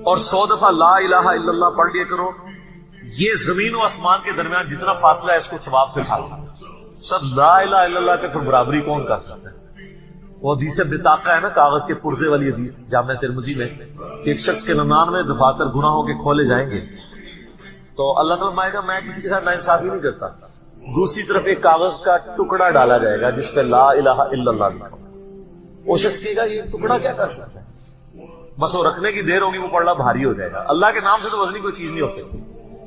اور 100 دفعہ لا الہ الا اللہ پڑھ لیا کرو، یہ زمین و آسمان کے درمیان جتنا فاصلہ ہے اس کو ثواب سے کھا لو۔ سب لا الہ الا اللہ کے پھر برابری کون کر سکتا ہے؟ وہ حدیث بطاقہ ہے نا، کاغذ کے پرزے والی حدیث جامع ترمذی میں، ایک شخص کے 99 دفاتر گناہوں کے کھولے جائیں گے تو اللہ تعالیٰ فرمائے گا میں کسی کے ساتھ ناانصافی نہیں کرتا۔ دوسری طرف ایک کاغذ کا ٹکڑا ڈالا جائے گا جس پہ لا الہ الا اللہ لکھا ہو۔ وہ شخص کہے گا یہ ٹکڑا کیا کر سکتا ہے؟ بس وہ رکھنے کی دیر ہوگی، وہ پڑھنا بھاری ہو جائے گا۔ اللہ کے نام سے تو وزنی کوئی چیز نہیں ہو سکتی،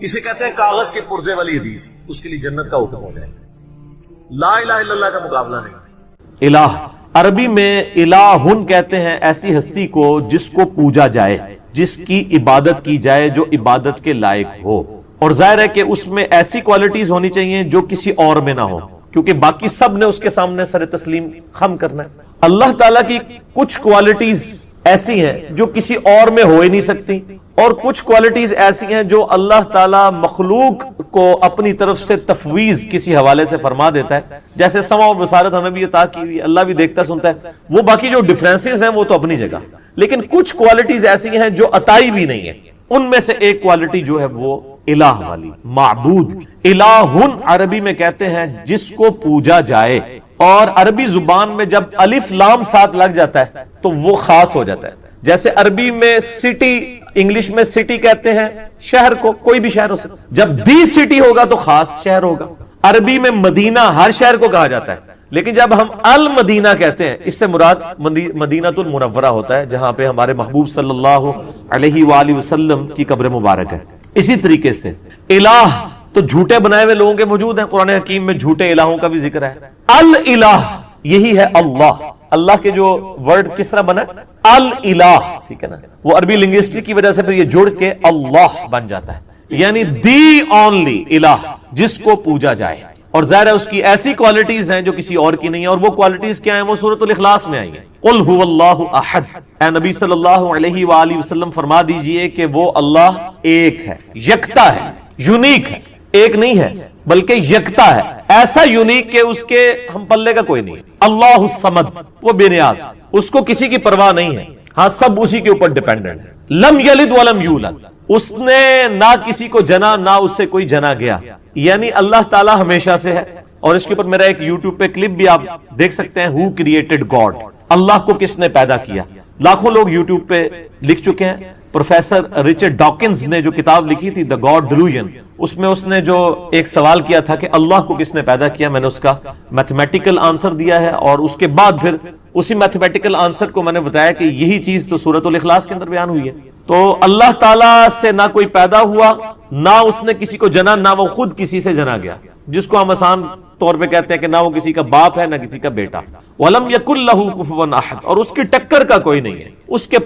اسے کہتے ہیں کاغذ کے پرزے والی حدیث، اس کے لیے جنت کا حکم ہو جائے گا۔ لا الہ الا اللہ کا مقابلہ نہیں۔ الہ عربی میں الہن کہتے ہیں ایسی ہستی کو جس کو پوجا جائے، جس کی عبادت کی جائے، جو عبادت کے لائق ہو، اور ظاہر ہے کہ اس میں ایسی کوالٹیز ہونی چاہیے جو کسی اور میں نہ ہو، کیونکہ باقی سب نے اس کے سامنے سر تسلیم خم کرنا ہے۔ اللہ تعالیٰ کی کچھ کوالٹیز ایسی ہیں جو کسی اور میں ہو ہی نہیں سکتی، اور کچھ کوالٹیز ایسی ہیں جو اللہ تعالیٰ مخلوق کو اپنی طرف سے تفویض کسی حوالے سے فرما دیتا ہے، جیسے سمع و بصارت ہمیں بھی عطا کی ہوئی، اللہ بھی دیکھتا سنتا ہے، وہ باقی جو ڈفرینسز ہیں وہ تو اپنی جگہ، لیکن کچھ کوالٹیز ایسی ہیں جو عطائی بھی نہیں ہے۔ ان میں سے ایک کوالٹی جو ہے وہ الہ والی، معبود۔ الہن عربی میں کہتے ہیں جس کو پوجا جائے، اور عربی زبان میں جب الف لام ساتھ لگ جاتا ہے تو وہ خاص ہو جاتا ہے۔ جیسے عربی میں سٹی، انگلش میں سٹی کہتے ہیں شہر کو، کوئی بھی شہر ہو سکتا ہے، جب دی سٹی ہوگا تو خاص شہر ہوگا۔ عربی میں مدینہ ہر شہر کو کہا جاتا ہے، لیکن جب ہم المدینہ کہتے ہیں اس سے مراد مدینہ المنورہ ہوتا ہے، جہاں پہ ہمارے محبوب صلی اللہ علیہ وآلہ وسلم کی قبر مبارک ہے۔ اسی طریقے سے الہ تو جھوٹے بنائے ہوئے لوگوں کے موجود ہیں، قرآن حکیم میں جھوٹے الہوں کا بھی ذکر ہے۔ الہ یہی ہے اللہ، اللہ کے جو ورڈ کس طرح بنا الہ، ٹھیک ہے نا، وہ عربی لنگوسٹک کی وجہ سے پھر یہ جڑ کے اللہ بن جاتا ہے، یعنی دی اونلی الہ، جس کو پوجا جائے۔ اور ظاہر ہے اس کی ایسی کوالٹیز ہیں جو کسی اور کی نہیں ہے، اور وہ کوالٹیز کیا ہیں؟ وہ سورۃ الاخلاص میں آئی ہیں۔ قل هو اللہ احد، اے نبی صلی اللہ علیہ وآلہ وسلم فرما دیجئے کہ وہ اللہ ایک ہے، یکتا ہے، یونیک ہے، ایک نہیں ہے بلکہ یکتا ہے، ایسا یونیک کہ اس کے ہم پلے کا کوئی نہیں ہے۔ اللہ الصمد، وہ بے نیاز، اس کو کسی کی پرواہ نہیں ہے، ہاں سب اسی کے اوپر ڈیپینڈنٹ ہے۔ لم یلد ولم یولد، اس نے نہ کسی کو جنا نہ اس سے کوئی جنا گیا، یعنی اللہ تعالیٰ ہمیشہ سے ہے۔ اور اس کے اوپر میرا ایک یوٹیوب پہ کلپ بھی آپ دیکھ سکتے ہیں، ہو کریٹڈ گاڈ، اللہ کو کس نے پیدا کیا۔ لاکھوں لوگ یوٹیوب پہ لکھ چکے ہیں۔ پروفیسر رچرڈ ڈاکنز نے جو کتاب لکھی تھی The God Delusion، اس میں اس نے جو ایک سوال کیا تھا کہ اللہ کو کس نے پیدا کیا، میں نے اس کا میتھمیٹیکل آنسر دیا ہے، اور اس کے بعد پھر اسی میتھمیٹیکل آنسر کو میں نے بتایا کہ یہی چیز تو سورۃ الاخلاص کے اندر بیان ہوئی ہے۔ تو اللہ تعالیٰ سے نہ کوئی پیدا ہوا، نہ اس نے کسی کو جنا، نہ وہ خود کسی سے جنا گیا، جس کو ہم آسان طور پہ کہتے ہیں کہ نہ وہ کسی کا باپ ہے نہ کسی کا بیٹا۔ وَلَمْ يَكُنْ لَهُ كُفُوًا أَحَدٌ، اور اس کی ٹکر کا کوئی نہیں ہے، اس کے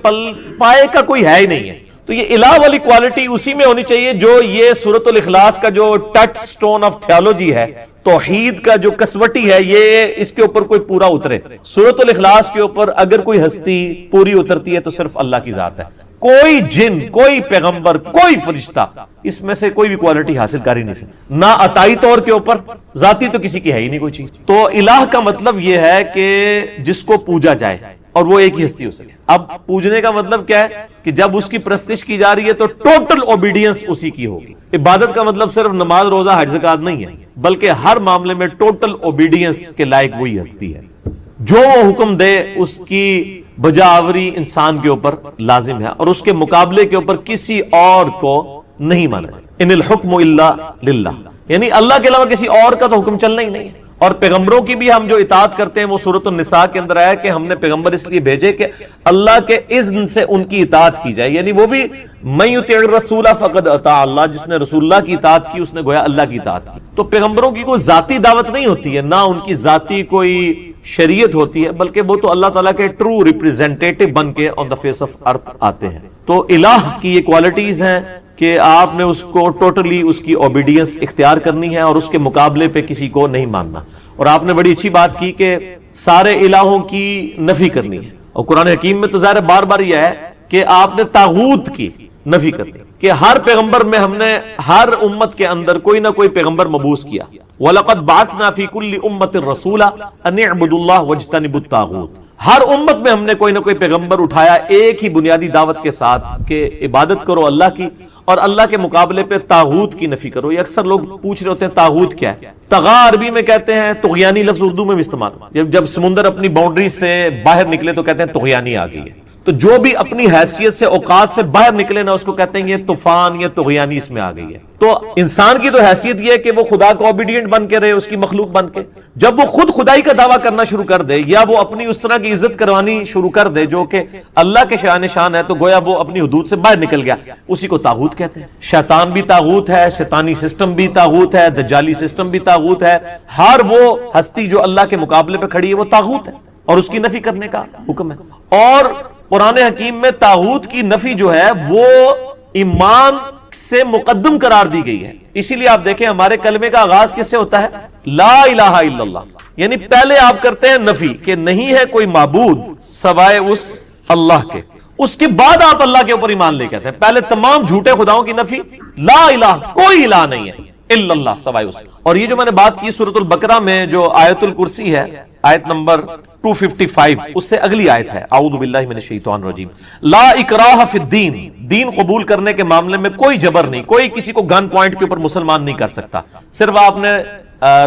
پائے کا کوئی ہے ہی نہیں ہے۔ تو یہ الہ والی کوالٹی اسی میں ہونی چاہیے جو یہ سورۃ الاخلاص کا جو ٹچ سٹون آف تھیالوجی ہے، توحید کا جو کسوٹی ہے، یہ اس کے اوپر کوئی پورا اترے۔ سورۃ الاخلاص کے اوپر اگر کوئی ہستی پوری اترتی ہے تو صرف اللہ کی ذات ہے، کوئی جن، کوئی پیغمبر، کوئی فرشتہ اس میں سے کوئی بھی کوالٹی حاصل کر ہی نہیں سکتا، نہ عطائی طور کے اوپر، ذاتی تو کسی کی ہے ہی نہیں کوئی چیز۔ تو الہ کا مطلب یہ ہے کہ جس کو پوجا جائے، اور وہ ایک ہی ہستی ہو سکے۔ اب پوجنے کا مطلب کیا ہے کہ جب اس کی پرستش کی جا رہی ہے تو ٹوٹل اوبیڈینس اسی کی ہوگی۔ عبادت کا مطلب صرف نماز، روزہ، حج، زکات نہیں ہے، بلکہ ہر معاملے میں ٹوٹل اوبیڈینس کے لائق وہی ہستی ہے، جو وہ حکم دے اس کی بجاوری انسان کے اوپر لازم ہے، اور اس کے مقابلے کے اوپر کسی اور کو نہیں مانا۔ ان الحکم الا للہ، یعنی اللہ کے علاوہ کسی اور کا تو حکم چلنا ہی نہیں ہے۔ اور پیغمبروں کی بھی ہم جو اطاعت کرتے ہیں وہ سورۃ النساء کے اندر آیا کہ ہم نے پیغمبر اس لیے بھیجے کہ اللہ کے اذن سے ان کی اطاعت کی جائے، یعنی وہ بھی من یطیع الرسول فقد اطاع اللہ، جس نے رسول اللہ کی اطاعت کی اس نے گویا اللہ کی اطاعت کی۔ تو پیغمبروں کی کوئی ذاتی دعوت نہیں ہوتی ہے، نہ ان کی ذاتی کوئی شریعت ہوتی ہے، بلکہ وہ تو اللہ تعالیٰ کے ٹرو ریپریزنٹیٹو بن کے آن دا فیس آف ارتھ آتے ہیں۔ تو الہ کی یہ کوالٹیز ہیں کہ آپ نے اس کو ٹوٹلی اس کی اوبیڈینس اختیار کرنی ہے، اور اس کے مقابلے پہ کسی کو نہیں ماننا۔ اور آپ نے بڑی اچھی بات کی کہ سارے الہوں کی نفی کرنی ہے، اور قرآن حکیم میں تو ظاہر بار بار یہ ہے کہ آپ نے طاغوت کی نفی کرنی، کہ ہر پیغمبر میں ہم نے ہر امت کے اندر کوئی نہ کوئی پیغمبر مبعوث کیا۔ وَلَقَدْ بَعَثْنَا فِي كُلِّ أُمَّةٍ رَسُولًا أَنِ اعْبُدُوا اللَّهَ وَاجْتَنِبُوا الطَّاغُوتَ، ہر امت میں ہم نے کوئی نہ کوئی پیغمبر اٹھایا ایک ہی بنیادی دعوت کے ساتھ کہ عبادت کرو اللہ کی، اور اللہ کے مقابلے پہ طاغوت کی نفی کرو۔ یہ اکثر لوگ پوچھ رہے ہوتے ہیں طاغوت کیا ہے؟ طغا عربی میں کہتے ہیں، طغیانی لفظ اردو میں بھی استعمال، جب سمندر اپنی باؤنڈری سے باہر نکلے تو کہتے ہیں طغیانی آ گئی ہے۔ تو جو بھی اپنی حیثیت سے اوقات سے باہر نکلے نا، اس کو کہتے ہیں یہ طوفان یا طغیانی اس میں آ گئی ہے۔ تو انسان کی تو حیثیت یہ ہے کہ وہ خدا کو اوبیڈینٹ بن کے رہے، اس کی مخلوق بن کے۔ جب وہ خود خدائی کا دعویٰ کرنا شروع کر دے، یا وہ اپنی اس طرح کی عزت کروانی شروع کر دے جو کہ اللہ کے شان شان ہے، تو گویا وہ اپنی حدود سے باہر نکل گیا، اسی کو طاغوت کہتے ہیں۔ شیطان بھی طاغوت ہے، شیطانی سسٹم بھی طاغوت ہے، دجالی سسٹم بھی طاغوت ہے۔ ہر وہ ہستی جو اللہ کے مقابلے پہ کھڑی ہے وہ طاغوت ہے، اور اس کی نفی کرنے کا حکم ہے۔ اور قرآن حکیم میں طاغوت کی نفی جو ہے وہ ایمان سے مقدم قرار دی گئی ہے۔ اسی لیے آپ دیکھیں ہمارے کلمے کا آغاز کس سے ہوتا ہے؟ لا الہ الا اللہ، یعنی پہلے آپ کرتے ہیں نفی کہ نہیں ہے کوئی معبود سوائے اس اللہ کے، اس کے بعد آپ اللہ کے اوپر ایمان لے کے آتے ہیں۔ پہلے تمام جھوٹے خداؤں کی نفی، لا الہ، کوئی الہ نہیں ہے الا اللہ سوائے اس۔ اور یہ جو میں نے بات کی سورۃ البقرہ میں جو آیت الکرسی ہے، آیت نمبر 255، اس سے اگلی آیت ہے، اعوذ باللہ من الشیطان الرجیم، لا اکراہ فی الدین، دین قبول کرنے کے معاملے میں کوئی جبر نہیں، کوئی کسی کو گن پوائنٹ کے اوپر مسلمان نہیں کر سکتا، صرف آپ نے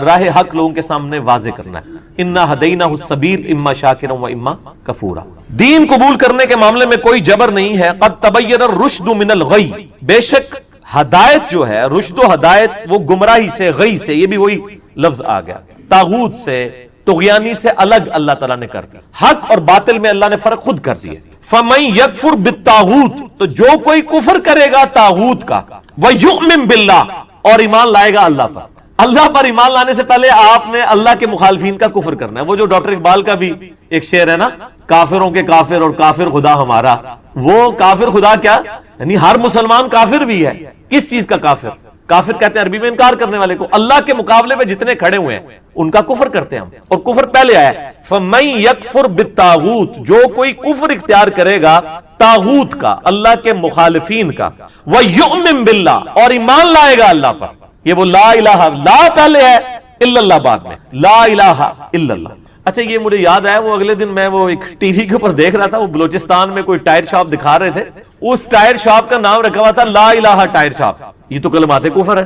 راہ حق لوگوں کے سامنے واضح کرنا ہے۔ انا ہدیناہ السبیل اما شاکرا و اما کفورا، دین قبول کرنے کے معاملے میں کوئی جبر نہیں ہے۔ قد تبین الرشد من الغی، بے شک ہدایت جو ہے، رشد و ہدایت وہ گمراہی سے، غی سے، یہ بھی وہی لفظ آ گیا، طاغوت سے، طغیانی سے الگ اللہ تعالیٰ نے کر دیا۔ حق اور باطل میں اللہ نے فرق خود کر دیا۔ فَمَن يَكْفُرْ بِالطَّاغُوتِ، تو جو کوئی کفر کرے گا طاغوت کا، وَيُؤْمِن بِاللَّهِ، اور ایمان لائے گا اللہ پر۔ اللہ پر ایمان لانے سے پہلے آپ نے اللہ کے مخالفین کا کفر کرنا ہے۔ وہ جو ڈاکٹر اقبال کا بھی ایک شعر ہے نا، کافروں کے کافر اور کافر خدا ہمارا، وہ کافر خدا کیا، یعنی ہر مسلمان کافر بھی ہے۔ کس چیز کا کافر؟ کافر کہتے ہیں عربی میں انکار کرنے والے کو، اللہ کے مقابلے میں جتنے کھڑے ہوئے ہیں ان کا کفر کرتے ہیں ہم، اور کفر پہلے آیا ہے۔ فَمَن يَكْفُرْ بِالطَّاغُوتِ، جو کوئی کفر اختیار کرے گا طاغوت کا، اللہ کے مخالفین کا، وَيُؤْمِن بِاللَّهِ، اور ایمان لائے گا اللہ پر۔ یہ وہ لا الہ، لا پہلے ہے، الا اللہ بعد میں، لا الہ الا اللہ۔ اچھا یہ مجھے یاد آیا، وہ اگلے دن میں وہ ایک ٹی وی کے اوپر دیکھ رہا تھا، وہ بلوچستان میں کوئی ٹائر شاپ دکھا رہے تھے، اس ٹائر شاپ کا نام رکھا ہوا تھا لا الہ ٹائر شاپ۔ یہ تو کلمات کفر ہے،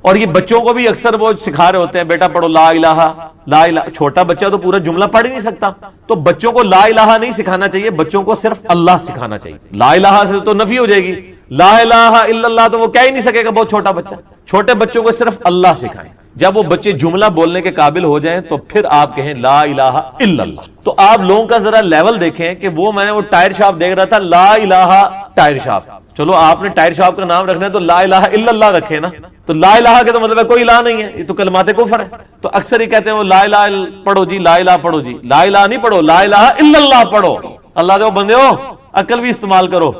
اور یہ بچوں کو بھی اکثر وہ سکھا رہے ہوتے ہیں، بیٹا پڑھو لا الہ لا الہ۔ چھوٹا بچہ تو پورا جملہ پڑھ ہی نہیں سکتا، تو بچوں کو لا الہ نہیں سکھانا چاہیے، بچوں کو صرف اللہ سکھانا چاہیے۔ لا الہ سے تو نفی ہو جائے گی، لا الہ الا اللہ تو وہ کہہ ہی نہیں سکے گا بہت چھوٹا بچہ۔ چھوٹے بچوں کو صرف اللہ سکھائیں، جب وہ بچے جملہ بولنے کے قابل ہو جائیں تو پھر آپ کہیں لا الہ الا اللہ۔ تو آپ لوگوں کا ذرا لیول دیکھیں کہ وہ میں نے وہ ٹائر شاپ دیکھ رہا تھا، لا الہ ٹائر شاپ۔ چلو آپ نے ٹائر شاپ کا نام رکھنا ہے تو لا الہ الا اللہ رکھے نا، تو لا الہ کے تو مطلب ہے کوئی الہ نہیں ہے، یہ تو کلمات کفر ہے۔ تو اکثر ہی کہتے ہیں وہ لا الہ پڑھو جی، لا الہ پڑھو جی، لا الہ نہیں پڑھو، لا الہ الا اللہ پڑھو۔ اللہ دے بندے ہو، عقل بھی استعمال کرو۔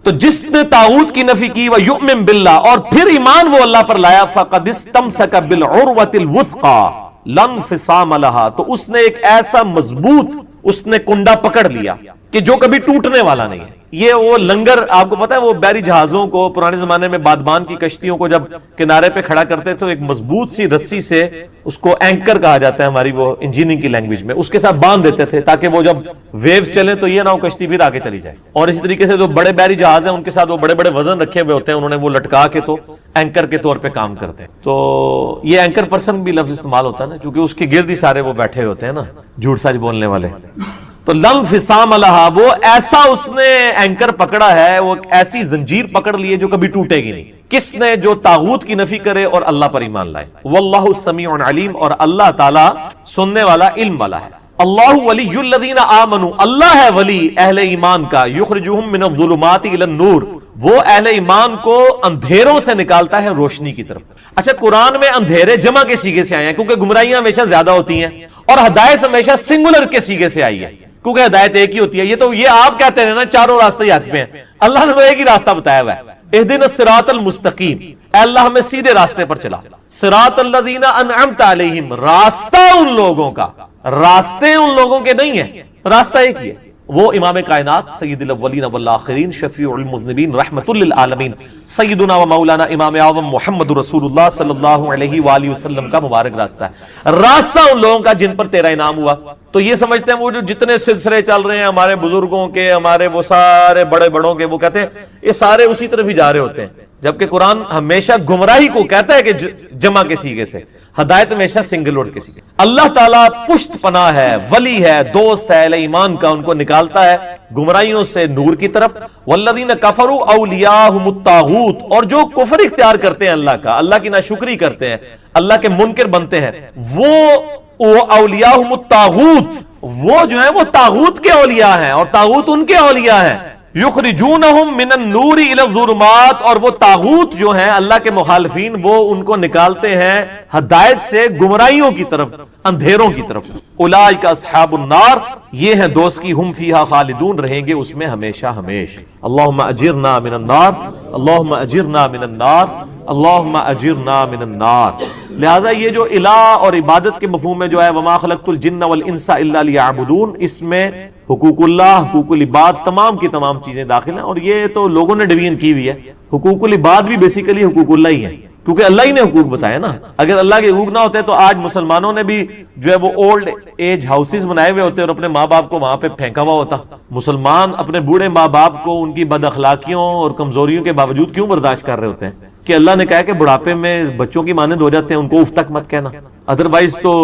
تو جس نے طاغوت کی نفی کی، وَيُؤْمِن بِاللَّهِ، اور پھر ایمان وہ اللہ پر لایا، فَقَدِ اسْتَمْسَكَ بِالْعُرْوَةِ الْوُثْقَى لَا انفصام لَهَا، تو اس نے ایک ایسا مضبوط اس نے کنڈا پکڑ لیا کہ جو کبھی ٹوٹنے والا نہیں ہے۔ یہ وہ لنگر، آپ کو پتا ہے وہ بحری جہازوں کو پرانے زمانے میں بادبان کی کشتیوں کو جب کنارے پہ کھڑا کرتے تو ایک مضبوط سی رسی سے، اس کو اینکر کہا جاتا ہے ہماری وہ انجینئرنگ کی لینگویج میں، اس کے ساتھ باندھ دیتے تھے تاکہ وہ جب ویوز چلیں تو یہ نہ ہو کشتی پھر آگے چلی جائے۔ اور اسی طریقے سے جو بڑے بحری جہاز ہیں ان کے ساتھ وہ بڑے بڑے وزن رکھے ہوئے ہوتے ہیں، انہوں نے وہ لٹکا کے تو اینکر کے طور پہ کام کرتے ہیں۔ تو یہ اینکر پرسن بھی لفظ استعمال ہوتا ہے نا، کیونکہ اس کے گرد ہی سارے وہ بیٹھے ہوتے ہیں نا جھوٹ سچ بولنے والے۔ تو لم فسام لہا، وہ ایسا اس نے اینکر پکڑا ہے، وہ ایسی زنجیر پکڑ لی ہے جو کبھی ٹوٹے گی نہیں۔ کس نے؟ جو طاغوت کی نفی کرے اور اللہ پر ایمان لائے۔ واللہ سمیع علیم، اور اللہ تعالی سننے والا، علم والا ہے۔ اللہ ولی الذین آمنوا، اللہ ہے ولی اہل ایمان کا، یخرجہم من الظلمات الی النور، وہ اہل ایمان کو اندھیروں سے نکالتا ہے روشنی کی طرف۔ اچھا قرآن میں اندھیرے جمع کے سیغے سے آئے ہیں کیونکہ گمراہیاں ہمیشہ زیادہ ہوتی ہیں، اور ہدایت ہمیشہ سنگولر کے سیغے سے آئی ہے کیونکہ ہدایت ایک ہی ہوتی ہے۔ یہ تو یہ آپ کہتے ہیں نا چاروں راستے ہی آتے ہیں، اللہ نے تو ایک ہی راستہ بتایا ہوا ہے، اہدنا الصراط المستقیم، اے اللہ ہمیں سیدھے راستے پر چلا۔ صراط الذین انعمت علیہم، راستہ ان لوگوں کا، راستے ان لوگوں کے نہیں ہیں، راستہ ایک ہی ہے۔ وہ امام کائنات سید الاولین والآخرین شفیع المذنبین رحمت للعالمین سیدنا و مولانا امام اعظم محمد رسول اللہ صلی اللہ علیہ وآلہ وسلم کا مبارک راستہ ہے، راستہ ان لوگوں کا جن پر تیرا انعام ہوا۔ تو یہ سمجھتے ہیں وہ جو جتنے سلسلے چل رہے ہیں ہمارے بزرگوں کے، ہمارے وہ سارے بڑے بڑوں کے، وہ کہتے ہیں یہ سارے اسی طرف ہی جا رہے ہوتے ہیں، جبکہ قرآن ہمیشہ گمراہی کو کہتا ہے کہ جمع کے سیغے سے، ہدایت ہمیشہ سنگل ورڈ کے سیغے۔ اللہ تعالیٰ پشت پناہ ہے، ولی ہے، دوست ہے اہل ایمان کا، ان کو نکالتا ہے گمراہیوں سے نور کی طرف۔ والذین کفروا اولیاءہم الطاغوت، اور جو کفر اختیار کرتے ہیں اللہ کا، اللہ کی ناشکری کرتے ہیں، اللہ کے منکر بنتے ہیں، وہ اولیاءہم الطاغوت، وہ جو ہیں وہ طاغوت کے اولیاء ہیں اور طاغوت ان کے اولیاء ہیں۔ یخرجونہم من النور الی الظلمات، اور وہ طاغوت جو ہیں اللہ کے مخالفین، وہ ان کو نکالتے ہیں ہدایت سے گمراہیوں کی طرف، اندھیروں کی طرف۔ اولئک اصحاب النار، یہ ہیں دوست کی، ہم فیہا خالدون، رہیں گے اس میں ہمیشہ ہمیشہ۔ اللہم اجرنا من النار، اللہم اجرنا من النار، اللہم اجرنا من النار۔ لہٰذا یہ جو الہ اور عبادت کے مفہوم میں جو ہے وما خلقت الجن والانس الا لیعبدون، اس میں حقوق اللہ، حقوق العباد، تمام کی تمام چیزیں داخل ہیں، اور یہ تو لوگوں نے ڈویژن کی ہوئی ہے۔ حقوق العباد بھی بیسیکلی حقوق اللہ ہی ہیں، کیونکہ اللہ ہی نے حقوق بتایا نا۔ اگر اللہ کے حقوق نہ ہوتے تو آج مسلمانوں نے بھی جو ہے وہ اولڈ ایج ہاؤسز بنائے ہوئے ہوتے اور اپنے ماں باپ کو وہاں پہ پھینکا ہوا ہوتا۔ مسلمان اپنے بوڑھے ماں باپ کو ان کی بد اخلاقیوں اور کمزوریوں کے باوجود کیوں برداشت کر رہے ہوتے ہیں؟ کہ اللہ نے کہا کہ بڑھاپے میں بچوں کی مانند ہو جاتے ہیں، ان کو اف تک مت کہنا۔ ادروائز تو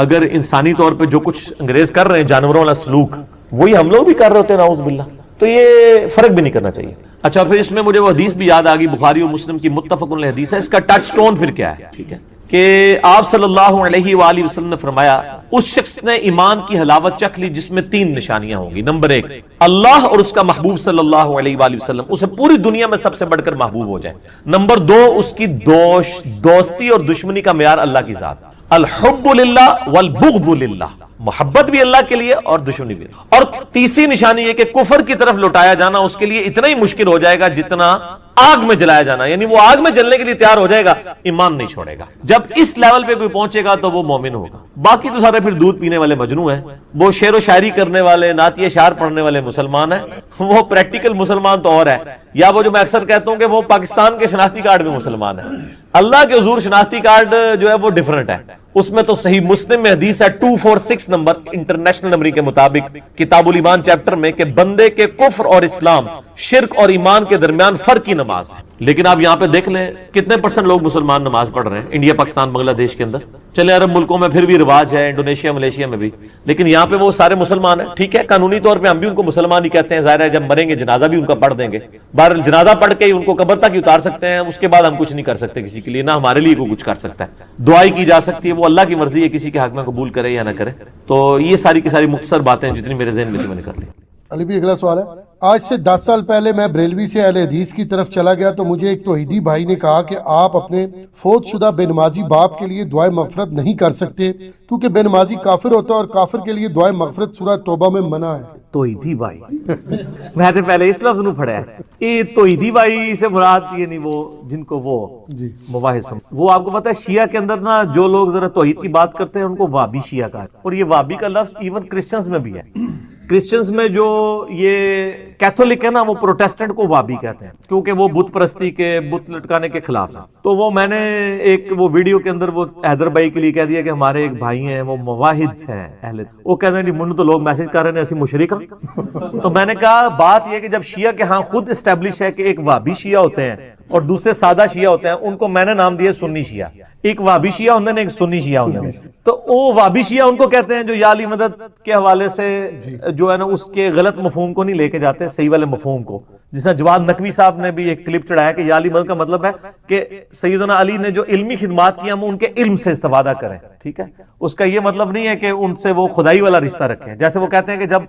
اگر انسانی طور پہ جو کچھ انگریز کر رہے ہیں جانوروں والا سلوک، وہی ہم لوگ بھی کر رہے ہوتے ہیں نعوذ باللہ، تو یہ فرق بھی نہیں کرنا چاہیے۔ اچھا، پھر اس میں مجھے وہ حدیث بھی یاد آ گئی، بخاری اور مسلم کی متفق علیہ حدیث ہے۔ اس کا ٹچ سٹون پھر کیا ہے؟ ٹھیک ہے کہ آپ صلی اللہ علیہ وآلہ وسلم نے فرمایا اس شخص نے ایمان کی حلاوت چکھ لی جس میں 3 نشانیاں ہوں گی۔ نمبر 1، اللہ اور اس کا محبوب صلی اللہ علیہ وآلہ وسلم اسے پوری دنیا میں سب سے بڑھ کر محبوب ہو جائے۔ نمبر 2، اس کی دوستی اور دشمنی کا معیار اللہ کی ذات، الحب للہ والبغض للہ، محبت بھی اللہ کے لیے اور دشمنی بھی۔ اور تیسری نشانی یہ کہ کفر کی طرف لوٹایا جانا اس کے لیے اتنا ہی مشکل ہو جائے گا جتنا آگ میں جلایا جانا، یعنی وہ آگ میں جلنے کے لیے تیار ہو جائے گا، ایمان نہیں چھوڑے گا۔ جب اس لیول پہ کوئی پہنچے گا تو وہ مومن ہوگا۔ باقی تو سارے پھر دودھ پینے والے مجنو ہیں، وہ شعر و شاعری کرنے والے، نعتیہ شعر پڑھنے والے مسلمان ہیں، وہ پریکٹیکل مسلمان تو اور ہے، یا وہ جو میں اکثر کہتا ہوں کہ وہ پاکستان کے شناختی کارڈ میں مسلمان ہے۔ اللہ کے حضور شناختی کارڈ جو ہے وہ ڈیفرنٹ ہے۔ اس میں تو صحیح مسلم میں حدیث ہے 246 نمبر انٹرنیشنل نمبر کے مطابق کتاب الایمان چیپٹر میں کہ بندے کے کفر اور اسلام، شرک اور ایمان کے درمیان فرق کی نماز ہے۔ لیکن آپ یہاں پہ دیکھ لیں کتنے % لوگ مسلمان نماز پڑھ رہے ہیں انڈیا، پاکستان، بنگلہ دیش کے اندر، چلے عرب ملکوں میں پھر بھی رواج ہے، انڈونیشیا، ملیشیا میں بھی، لیکن یہاں پہ وہ سارے مسلمان ہیں۔ ٹھیک ہے، قانونی طور پہ ہم بھی ان کو مسلمان ہی کہتے ہیں، ظاہر ہے جب مریں گے جنازہ بھی ان کا پڑھ دیں گے، بہرحال جنازہ پڑھ کے ہی ان کو قبر تک ہی اتار سکتے ہیں، اس کے بعد ہم کچھ نہیں کر سکتے کسی کے لیے، نہ ہمارے لیے کوئی کچھ کر سکتا ہے۔ دعائی کی جا سکتی ہے، وہ اللہ کی مرضی ہے کسی کے حق میں قبول کرے یا نہ کرے۔ تو یہ ساری کی ساری مختصر باتیں جتنی میرے ذہن میں تھی میں نے کر لی۔ علی بھی اگلا سوال ہے، آج سے 10 سال پہلے میں بریلوی سے اہل حدیث کی طرف چلا گیا تو مجھے ایک توحیدی بھائی نے کہا کہ آپ اپنے فوت شدہ بے نمازی باپ کے لیے دعائے مغفرت نہیں کر سکتے کیونکہ بے نمازی کافر ہوتا ہے اور کافر کے لیے دعائے مغفرت سورہ توبہ میں منع ہے۔ توحیدی بھائی میں تو پہلے اس لفظ نو پڑھا ہے، یہ توحیدی بھائی سے مراد یہ نہیں وہ جن کو وہ مباحث سمجھ، وہ آپ کو پتا ہے شیعہ کے اندر نا جو لوگ ذرا توحید کی بات کرتے ہیں ان کو وابی شیعہ کہا ہے، اور یہ وابی کا لفظ ایون کرسچنز میں بھی ہے۔ کرسچنز میں جو یہ کیتھولک ہے نا وہ پروٹیسٹنٹ کو وابی کہتے ہیں کیونکہ وہ بت پرستی کے، بت لٹکانے کے خلاف ہیں۔ تو وہ میں نے ایک وہ ویڈیو کے اندر وہ حیدر بھائی کے لیے کہہ دیا کہ ہمارے ایک بھائی ہیں وہ مواحد ہیں اہل، وہ کہتے ہیں جی منو تو لوگ میسج کر رہے ہیں ایسی مشرک ہیں۔ تو میں نے کہا بات یہ کہ جب شیعہ کے ہاں خود اسٹیبلش ہے کہ ایک وابی شیعہ ہوتے ہیں اور دوسرے سادہ شیعہ ہوتے ہیں، ان کو میں نے نام دیا سنی شیعہ، ایک وابی شیعہ ہوتے ہیں ایک سنی شیعہ ہوتے ہیں۔ تو وہ وابی شیعہ ان کو کہتے ہیں جو یا علی مدد کے حوالے سے جو ہے نا اس کے غلط مفہوم کو نہیں لے کے جاتے، صحیح والے مفہوم کو، جس طرح جواد نقوی صاحب نے بھی ایک کلپ چڑھایا کہ یا علی مدد کا مطلب ہے کہ سیدنا علی نے جو علمی خدمات کی ہم ان کے علم سے استفادہ کریں، ٹھیک ہے، اس کا یہ مطلب نہیں ہے کہ ان سے وہ خدائی والا رشتہ رکھیں۔ جیسے وہ کہتے ہیں کہ جب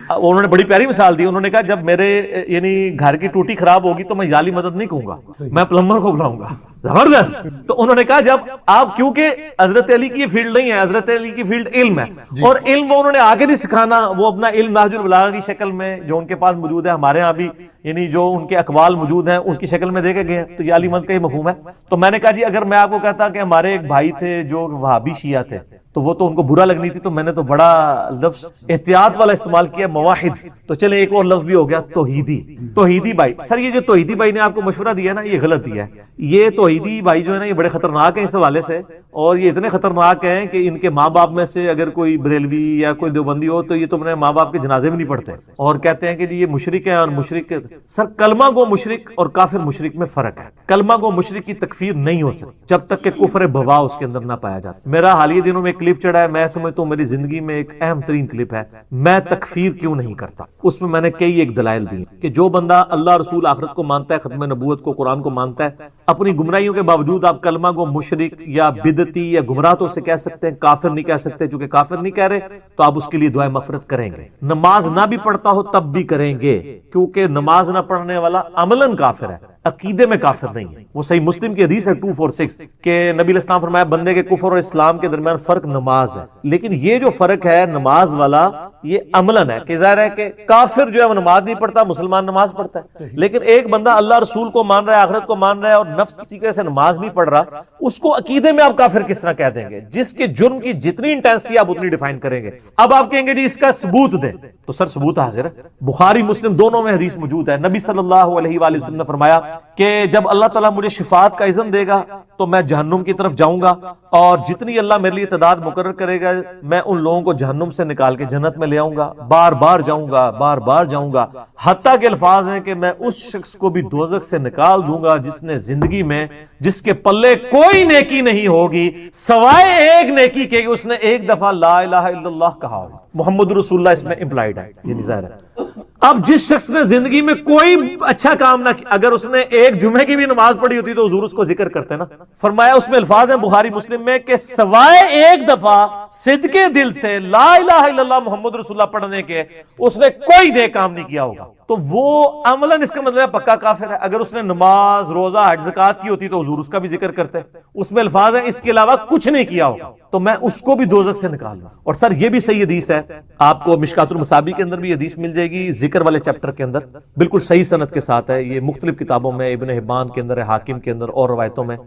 انہوں نے بڑی پیاری مثال دی، انہوں نے کہا جب میرے یعنی گھر کی ٹوٹی خراب ہوگی تو میں یا علی مدد نہیں کہوں گا، میں پلمبر کو بلاؤں گا۔ زبردست۔ تو انہوں نے کہا جب آپ، کیونکہ حضرت علی کی یہ فیلڈ نہیں ہے، حضرت علی کی فیلڈ علم ہے، اور علم وہ انہوں نے آگے نہیں سکھانا، وہ اپنا علم نہج البلاغہ کی شکل میں جو ان کے پاس موجود ہے، ہمارے ہاں بھی یعنی جو ان کے اقوال موجود ہیں اس کی شکل میں دے کے گئے ہیں، تو یہ علی مدد کا ہی مفہوم ہے۔ تو میں نے کہا جی اگر میں آپ کو کہتا کہ ہمارے ایک بھائی تھے جو وہابی شیعہ تھے، تو وہ تو ان کو برا لگنی تھی، تو میں نے تو بڑا لفظ احتیاط والا استعمال کیا، مواحد. تو چلے ایک اور لفظ بھی ہو گیا، توحیدی. توحیدی بھائی، سر یہ جو توحیدی بھائی نے آپ کو مشورہ دیا نا، یہ غلط دیا ہے. یہ توحیدی بھائی جو ہے نا، یہ بڑے خطرناک ہیں اس حوالے سے، اور یہ اتنے خطرناک ہیں کہ ان کے ماں باپ میں سے اگر کوئی بریلوی یا کوئی دیوبندی ہو تو یہ تو اپنے ماں باپ کے جنازے بھی نہیں پڑھتے، اور کہتے ہیں کہ یہ مشرک ہے. اور مشرک، سر کلمہ گو مشرک اور کافر مشرک میں فرق ہے. کلمہ گو مشرک کی تکفیر نہیں ہو سکتی جب تک کہ کفر بوا اس کے اندر نہ پایا جاتا. میرا حالیہ دنوں میں ایک کلپ چڑھا ہے، میں سمجھتا ہوں میری زندگی میں ایک اہم ترین کلپ ہے، میں تکفیر کیوں نہیں کرتا. اس میں نے کئی ایک دلائل دی کہ جو بندہ اللہ رسول آخرت کو مانتا ہے، ختم نبوت کو، قرآن کو مانتا ہے، اپنی گمراہیوں کے باوجود آپ کلمہ گو مشرک یا بدعتی یا گمراہ تو اسے کہہ سکتے ہیں، کافر نہیں کہہ سکتے. چونکہ کافر نہیں کہہ رہے تو آپ اس کے لیے دعائے مغفرت کریں گے. نماز نہ بھی پڑھتا ہو تب بھی کریں گے، کیونکہ نماز نہ پڑھنے والا عملاً کافر ہے، عقیدے میں کافر نہیں ہے. وہ صحیح مسلم کی حدیث ہے 246 کہ نبی علیہ السلام فرمایا بندے کے کفر اور اسلام کے درمیان فرق نماز ہے. لیکن یہ جو فرق ہے نماز والا، یہ عملاً ہے کہ ظاہر ہے کہ کافر جو ہے وہ نماز نہیں پڑھتا، مسلمان نماز پڑھتا ہے. لیکن ایک بندہ اللہ رسول کو مان رہا ہے، آخرت کو مان رہا ہے، اور نفس کی وجہ سے نماز نہیں پڑھ رہا، اس کو عقیدے میں آپ کافر کس طرح کہہ دیں گے؟ جس کے جرم کی جتنی انٹینسٹی آپ اتنی ڈیفائن کریں گے. اب آپ کہیں گے جی اس کا ثبوت دیں، تو سر ثبوت حاضر ہے، بخاری مسلم دونوں میں حدیث موجود ہے. نبی صلی اللہ علیہ وآلہ وسلم نے فرمایا کہ جب اللہ تعالیٰ مجھے شفاعت کا اذن دے گا تو میں جہنم کی طرف جاؤں گا، اور جتنی اللہ میرے لیے تعداد مقرر کرے گا میں ان لوگوں کو جہنم سے نکال کے جنت میں لے آؤں گا. بار بار جاؤں گا، بار بار جاؤں گا، حتیٰ کہ الفاظ ہیں کہ میں اس شخص کو بھی دوزخ سے نکال دوں گا جس نے زندگی میں، جس کے پلے کوئی نیکی نہیں ہوگی سوائے ایک نیکی کے، اس نے ایک دفعہ لا الہ الا اللہ کہا ہو. محمد رسول اللہ اس میں امپلائیڈ ہے، یہ ظاہر ہے. اب جس شخص نے زندگی میں کوئی اچھا کام نہ کیا، اگر اس نے ایک جمعے کی بھی نماز پڑھی ہوتی تو حضور اس کو ذکر کرتے نا. فرمایا اس میں الفاظ ہیں بخاری مسلم میں کہ سوائے ایک دفعہ صدقے دل سے لا الہ الا اللہ محمد رسول اللہ پڑھنے کے اس نے کوئی نیک کام نہیں کیا ہوگا. تو وہ عملاً اس کا مطلب ہے پکا کافر ہے. اگر اس نے نماز، روزہ، حج، زکات کی ہوتی تو حضور اس کا بھی ذکر کرتے. اس میں الفاظ ہیں اس کے علاوہ کچھ نہیں کیا ہوگا تو میں اس کو بھی دوزخ سے نکال دوں. اور سر یہ بھی صحیح حدیث ہے، آپ کو مشکات المصابیح کے اندر بھی حدیث مل جائے گی، ذکر والے چیپٹر کے اندر بالکل صحیح سند کے ساتھ ہے. یہ مختلف کتابوں میں، ابن حبان کے اندر ہے، حاکم کے اندر، اور روایتوں میں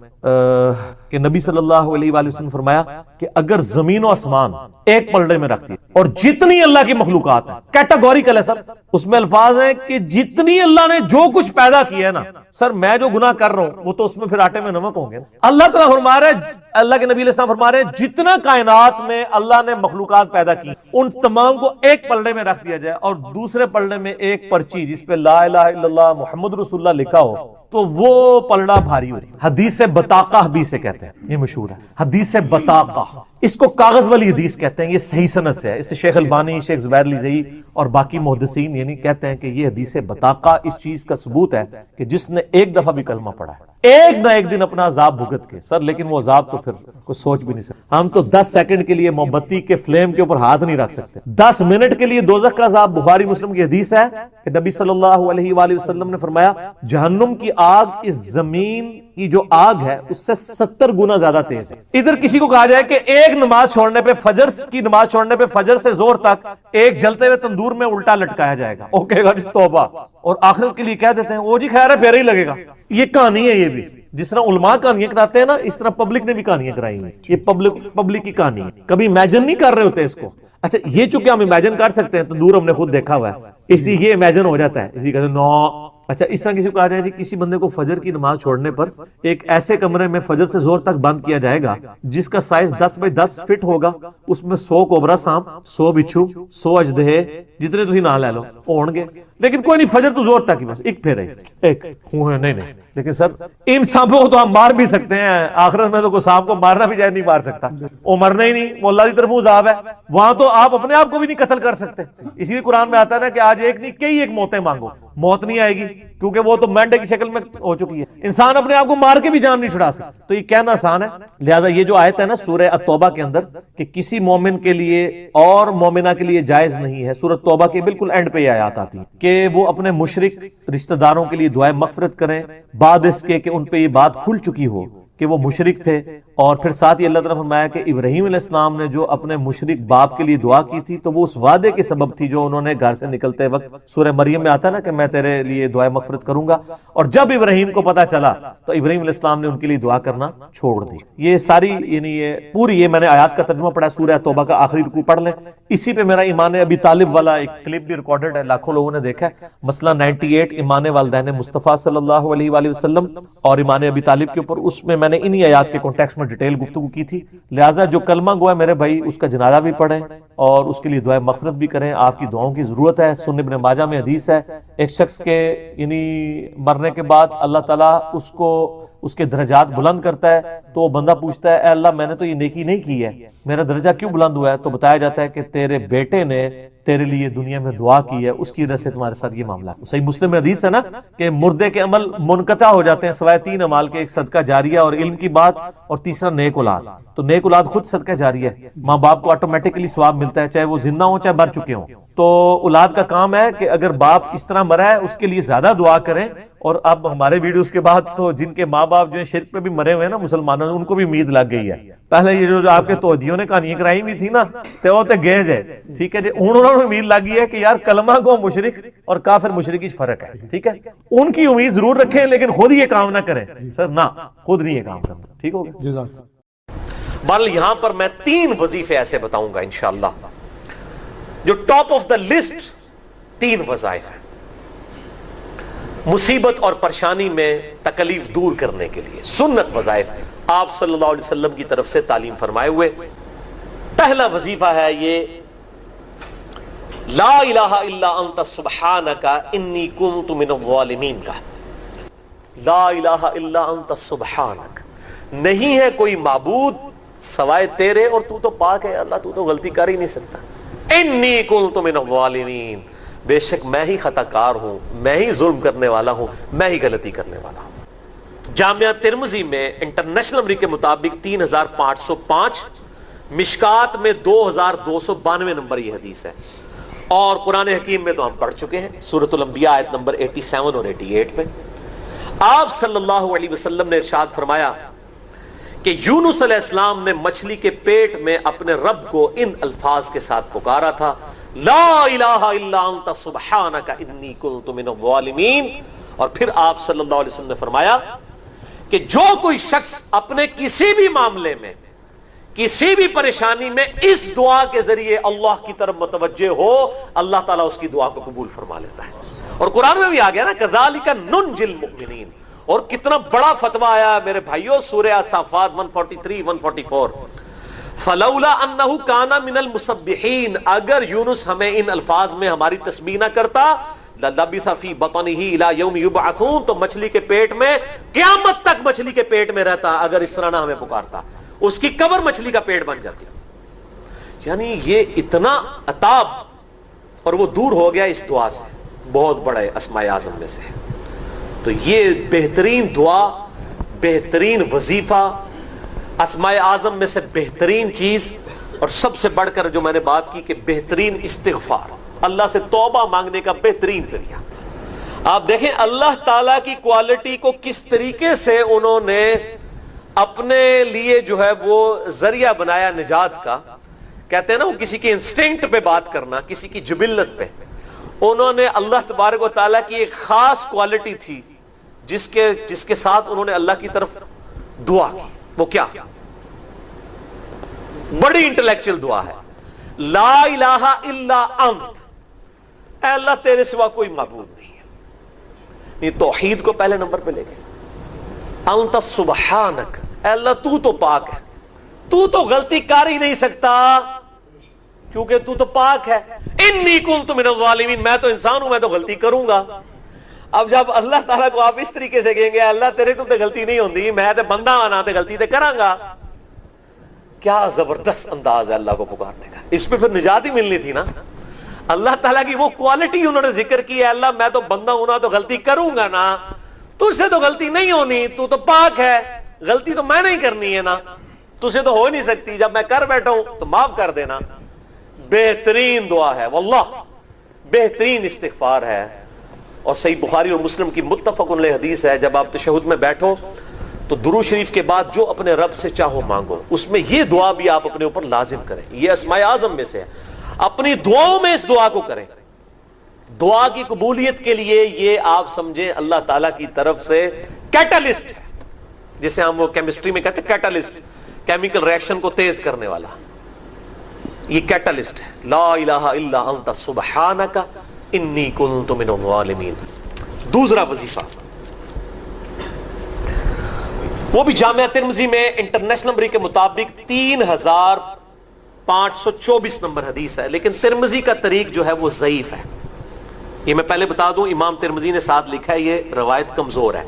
کہ نبی صلی اللہ علیہ وآلہ وسلم فرمایا کہ اگر زمین و آسمان ایک پلڑے میں رکھتی ہے اور جتنی اللہ کی مخلوقات ہیں، کیٹاگوریکل ہے سر، اس میں الفاظ ہیں کہ جتنی اللہ نے جو کچھ پیدا کیا ہے نا، سر میں جو گناہ کر رہا ہوں وہ تو اس میں پھر آٹے میں نمک ہوں گے. اللہ تعالیٰ فرما رہے ہیں، اللہ کے نبی علیہ السلام فرما رہے ہیں جتنا کائنات میں اللہ نے مخلوقات پیدا کی ان تمام کو ایک پلڑے میں رکھ دیا جائے اور دوسرے پلڑے میں ایک پرچی جس پہ لا الہ الا اللہ محمد رسول اللہ لکھا ہو تو وہ پلڑا بھاری ہو رہی. حدیث بطاقہ بھی اسے کہتے ہیں، یہ مشہور ہے حدیث بطاقہ. اس کو کاغذ والی حدیث کہتے ہیں. یہ صحیح سند سے ہے، اس سے شیخ البانی، شیخ زبیر لیزئی اور باقی محدثین یعنی کہتے ہیں کہ یہ حدیث بطاقہ اس چیز کا ثبوت ہے کہ جس نے ایک دفعہ بھی کلمہ پڑھا ہے ایک نہ ایک دن اپنا عذاب بھگت کے. سر لیکن وہ عذاب تو پھر کچھ سوچ بھی نہیں سکتے. ہم تو 10 سیکنڈ کے لیے موم بتی کے فلیم کے اوپر ہاتھ نہیں رکھ سکتے. 10 منٹ کے لیے دوزخ کا عذاب. بخاری مسلم کی حدیث ہے کہ نبی صلی اللہ علیہ وآلہ وسلم نے فرمایا جہنم کی آگ اس زمین کی جو آگ ہے اس سے 70 گنا زیادہ تیز ہے. ادھر کسی کو کہا جائے کہ ایک نماز چھوڑنے پہ، فجر کی نماز چھوڑنے پہ فجر سے زور تک ایک جلتے ہوئے تندور میں الٹا لٹکایا جائے گا، وہ کہے گا جی توبہ، اور آخرت کے لیے کہہ دیتے ہیں وہ جی خیر ہے پھر ہی لگے گا. یہ کہانی ہے. یہ بھی جس طرح علماء کہانیاں کراتے ہیں نا، اس طرح پبلک نے بھی کہانیاں کرائی ہیں. یہ پبلک کی کہانی ہے. کبھی امیجن نہیں کر رہے ہوتے اس کو. اچھا یہ چونکہ ہم امیجن کر سکتے ہیں، تندور ہم نے خود دیکھا ہوا ہے اس لیے یہ امیجن ہو جاتا ہے. اس لیے کہتے ہیں نو. اچھا اس طرح کسی کو کہا جائے کہ کسی بندے کو فجر کی نماز چھوڑنے پر ایک ایسے کمرے میں فجر سے زور تک بند کیا جائے گا جس کا سائز 10 بائی 10 فٹ ہوگا، اس میں 100 کوبرا سانپ، 100 بچھو، 100 اجدہے جتنے تھی نہ لے لو ہون گے، لیکن کوئی نہیں فجر تو زور تک ہی بس ایک پھیرے ایک نہیں. لیکن سر ان سانپوں کو تو ہم مار بھی سکتے ہیں، آخرت میں تو کوئی سانپ کو مارنا بھی جائے نہیں مار سکتا، وہ مرنا ہی نہیں، وہ اللہ کی طرف عذاب ہے. وہاں تو آپ اپنے آپ کو بھی نہیں قتل کر سکتے. اسی لیے قرآن میں آتا ہے نا کہ آج ایک نہیں کئی ایک موتیں مانگو، موت نہیں آئے گی کیونکہ وہ تو مینڈے کی شکل میں ہو چکی ہے. انسان اپنے آپ کو مار کے بھی جان نہیں چھڑا سکتا. تو یہ کہنا آسان ہے. لہذا یہ جو آیت ہے نا سورہ التوبہ کے اندر کہ کسی مومن کے لیے اور مومنہ کے لیے جائز نہیں ہے، سورہ توبہ کے بالکل اینڈ پہ یہ آیات آتی ہیں کہ وہ اپنے مشرک رشتہ داروں کے لیے دعائیں مغفرت کریں بعد اس کے کہ ان پہ یہ بات کھل چکی ہو کہ وہ مشرک تھے اور پھر ساتھ ہی اللہ تعالیٰ نے فرمایا کہ ابراہیم علیہ السلام نے جو اپنے مشرک باپ کے لیے دعا کی تھی تو وہ اس وعدے کے سبب تھی جو انہوں نے گھر سے نکلتے وقت سورہ مریم میں آتا ہے نا کہ میں تیرے لیے دعائے مغفرت کروں گا، اور جب ابراہیم کو پتا چلا تو ابراہیم علیہ السلام نے ان کے لیے دعا کرنا چھوڑ دی۔ یہ ساری یعنی یہ پوری یہ میں نے آیات کا ترجمہ پڑھا، سورہ توبہ کا آخری رکوع پڑھ لیں، اسی پہ میرا ایمان ابی طالب والا ایک کلپ بھی ریکارڈڈ ہے، لاکھوں لوگوں نے دیکھا ہے، مسئلہ 98 ایمان والدین مصطفیٰ صلی اللہ علیہ وآلہ وسلم اور ایمان ابی طالب کے اوپر، اس میں نے انہی آیات کے کانٹیکسٹ میں ڈیٹیل گفتگو کی تھی۔ لہٰذا جو کلمہ گو ہے میرے بھائی اس کا جنازہ بھی پڑھیں اور اس کے لیے دعائے مغفرت بھی کریں، آپ کی دعاؤں کی ضرورت ہے۔ سنن ابن ماجہ میں حدیث ہے ایک شخص کے یعنی مرنے کے بعد اللہ تعالیٰ اس کو اس کے درجات بلند کرتا ہے، تو وہ بندہ پوچھتا ہے اے اللہ میں نے تو یہ نیکی نہیں کی ہے، میرا درجہ کیوں بلند ہوا ہے؟ تو بتایا جاتا ہے کہ تیرے بیٹے نے تیرے لیے دنیا میں دعا کی ہے، اس کی وجہ سے تمہارے ساتھ یہ معاملہ ہے۔ صحیح مسلم میں حدیث ہے نا کہ مردے کے عمل منقطع ہو جاتے ہیں سوائے 3 اعمال کے، ایک صدقہ جاریہ اور علم کی بات، اور تیسرا نیک اولاد۔ تو نیک اولاد خود صدقہ جاریہ ہے، ماں باپ کو آٹومیٹکلی ثواب ملتا ہے چاہے وہ زندہ ہوں چاہے مر چکے ہوں۔ تو اولاد کا کام ہے کہ اگر باپ اس طرح مرا ہے اس کے لیے زیادہ دعا کریں۔ اور اب ہمارے ویڈیوز کے بعد تو جن کے ماں باپ جو شرک پہ بھی مرے ہوئے ہیں نا مسلمانوں، ان کو بھی امید لگ گئی ہے۔ پہلے یہ جو آپ کے توجیوں نے کہانیاں کرائی ہوئی تھی نا تے وہ تے گئے جے، ٹھیک ہے جی، انہوں نے امید لگی ہے کہ یار کلمہ کو مشرک اور کافر مشرک کی فرق ہے، ٹھیک ہے، ان کی امید ضرور رکھیں لیکن خود یہ کام نہ کریں سر، نہ خود نہیں یہ کام کرنا، ٹھیک ہو گیا۔ جزاک بل یہاں پر میں 3 وظیفے ایسے بتاؤں گا انشاءاللہ جو ٹاپ آف دا لسٹ 3 وظائف ہیں مصیبت اور پریشانی میں تکلیف دور کرنے کے لیے، سنت وظائف آپ صلی اللہ علیہ وسلم کی طرف سے تعلیم فرمائے ہوئے۔ پہلا وظیفہ ہے یہ لا الہ الا انت سبحانک انی کنت من الظالمین کا۔ لا الہ الا انت سبحانک، نہیں ہے کوئی معبود سوائے تیرے اور تو تو پاک ہے اللہ، تو غلطی کر ہی نہیں سکتا۔ انی کنت من الظالمین، بے شک میں ہی خطا کار ہوں، میں ہی ظلم کرنے والا ہوں، میں ہی غلطی کرنے والا ہوں۔ جامعہ ترمذی میں انٹرنیشنل نمبر کے مطابق 3505، مشکات میں 2292 نمبر یہ حدیث ہے، اور قرآن حکیم میں تو ہم پڑھ چکے ہیں سورۃ الانبیاء آیت نمبر 87 اور 88 میں آپ صلی اللہ علیہ وسلم نے ارشاد فرمایا کہ یونس علیہ السلام نے مچھلی کے پیٹ میں اپنے رب کو ان الفاظ کے ساتھ پکارا تھا، لا الہ الا انت سبحانک انی کنت من الظالمین، اور پھر آپ صلی اللہ علیہ وسلم نے فرمایا کہ جو کوئی شخص اپنے کسی بھی معاملے میں کسی بھی پریشانی میں اس دعا کے ذریعے اللہ کی طرف متوجہ ہو، اللہ تعالیٰ اس کی دعا کو قبول فرما لیتا ہے۔ اور قرآن میں بھی آ گیا نا کذالک ننجی المؤمنین، اور کتنا بڑا فتویٰ آیا ہے میرے بھائیوں، سورہ الصافات 143 144، فلولا انہ کان من المسبحین، اگر یونس ہمیں ان الفاظ میں ہماری تسبیح نہ کرتا، للبث فی بطنہ الی یوم یبعثون، تو مچھلی کے پیٹ میں قیامت تک مچھلی کے پیٹ میں رہتا اگر اس طرح نہ ہمیں پکارتا، اس کی قبر مچھلی کا پیٹ بن جاتی۔ یعنی یہ اتنا عطاب، اور وہ دور ہو گیا اس دعا سے، بہت بڑے اسماء اعظم میں سے۔ تو یہ بہترین دعا، بہترین وظیفہ، اسماء اعظم میں سے بہترین چیز، اور سب سے بڑھ کر جو میں نے بات کی کہ بہترین استغفار، اللہ سے توبہ مانگنے کا بہترین ذریعہ۔ آپ دیکھیں اللہ تعالیٰ کی کوالٹی کو کس طریقے سے انہوں نے اپنے لیے جو ہے وہ ذریعہ بنایا نجات کا۔ کہتے ہیں نا وہ کسی کی انسٹنکٹ پہ بات کرنا، کسی کی جبلت پہ، انہوں نے اللہ تبارک و تعالیٰ کی ایک خاص کوالٹی تھی جس کے ساتھ انہوں نے اللہ کی طرف دعا کی۔ وہ کیا؟ بڑی انٹلیکچوئل دعا ہے، لا الہ الا انت، اے اللہ تیرے سوا کوئی معبود نہیں ہے۔ یہ توحید کو پہلے نمبر پہ لے گئے۔ انت سبحانک، اے اللہ تو تو پاک ہے، تو تو غلطی کر ہی نہیں سکتا کیونکہ تو تو پاک ہے۔ انی کنت من الظالمین، میں تو انسان ہوں، میں تو غلطی کروں گا۔ اب جب اللہ تعالیٰ کو آپ اس طریقے سے کہیں گے اللہ تیرے کو تو غلطی نہیں ہوندی، میں تو بندہ آنا تو غلطی تو کراں گا، کیا زبردست انداز ہے اللہ کو پکارنے کا۔ اس پہ پھر نجات ہی ملنی تھی نا۔ اللہ تعالیٰ کی وہ کوالٹی انہوں نے ذکر کی ہے، اللہ میں تو بندہ ہوں نا تو غلطی کروں گا نا، تجھ سے تو غلطی نہیں ہونی، تو تو پاک ہے، غلطی تو میں نہیں کرنی ہے نا، تجھ سے تو ہو نہیں سکتی، جب میں کر بیٹھا ہوں تو معاف کر دینا۔ بہترین دعا ہے واللہ، بہترین استغفار ہے، اور صحیح بخاری اور مسلم کی متفق علیہ حدیث ہے، جب آپ تشہد میں بیٹھو تو درود شریف کے بعد جو اپنے رب سے چاہو مانگو، اس میں یہ دعا بھی آپ اپنے اوپر لازم کریں، یہ اسماء اعظم میں سے ہے، اپنی دعاؤں میں اس دعا کو کریں۔ دعا کی قبولیت کے لیے یہ آپ سمجھیں اللہ تعالیٰ کی طرف سے کیٹالسٹ ہے، جسے ہم وہ کیمسٹری میں کہتے ہیں کیٹالسٹ، کیمیکل ریئیکشن کو تیز کرنے والا، یہ کیٹالسٹ ہے۔ لا الہ الا انت سبحانک انی کنت من الظالمین۔ دوسرا وظیفہ وہ بھی جامعہ ترمذی میں انٹرنیشنل نمبر کے مطابق 3524 نمبر حدیث ہے، لیکن ترمذی کا طریق جو ہے وہ ضعیف ہے۔ یہ میں پہلے بتا دوں، امام ترمذی نے ساتھ لکھا ہے یہ روایت کمزور ہے،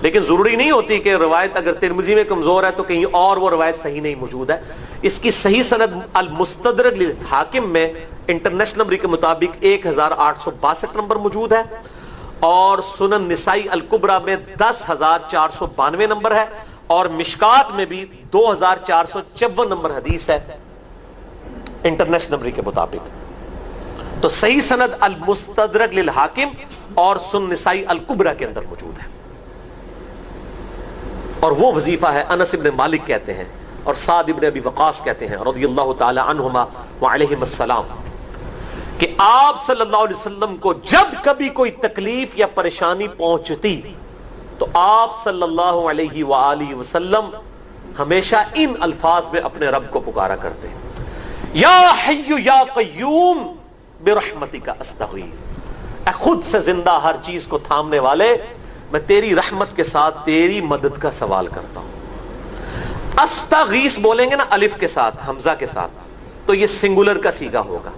لیکن ضروری نہیں ہوتی کہ روایت اگر ترمذی میں کمزور ہے تو کہیں اور وہ روایت صحیح نہیں موجود ہے۔ اس کی صحیح سند المستدرک للحاکم میں انٹرنیشنل نمبر کے مطابق 1862 نمبر موجود ہے، اور سنن نسائی الکبریٰ میں 10492 نمبر ہے، اور مشکات میں بھی 2454 نمبر حدیث ہے انٹرنیشنل نمبر کے مطابق۔ تو صحیح سند المستدرک للحاکم اور سنن نسائی الکبریٰ کے اندر موجود ہے، اور وہ وظیفہ ہے انس ابن مالک کہتے ہیں اور سعد ابن ابی وقاص کہتے ہیں رضی اللہ تعالی عنہما وعلیہم السلام کہ آپ صلی اللہ علیہ وسلم کو جب کبھی کوئی تکلیف یا پریشانی پہنچتی تو آپ صلی اللہ علیہ وآلہ وسلم ہمیشہ ان الفاظ میں اپنے رب کو پکارا کرتے ہیں، یا حی یا قیوم برحمتک استغیث، اے خود سے زندہ ہر چیز کو تھامنے والے، میں تیری رحمت کے ساتھ تیری مدد کا سوال کرتا ہوں۔ استغیث بولیں گے نا الف کے ساتھ، حمزہ کے ساتھ، تو یہ سنگولر کا صیغہ ہوگا،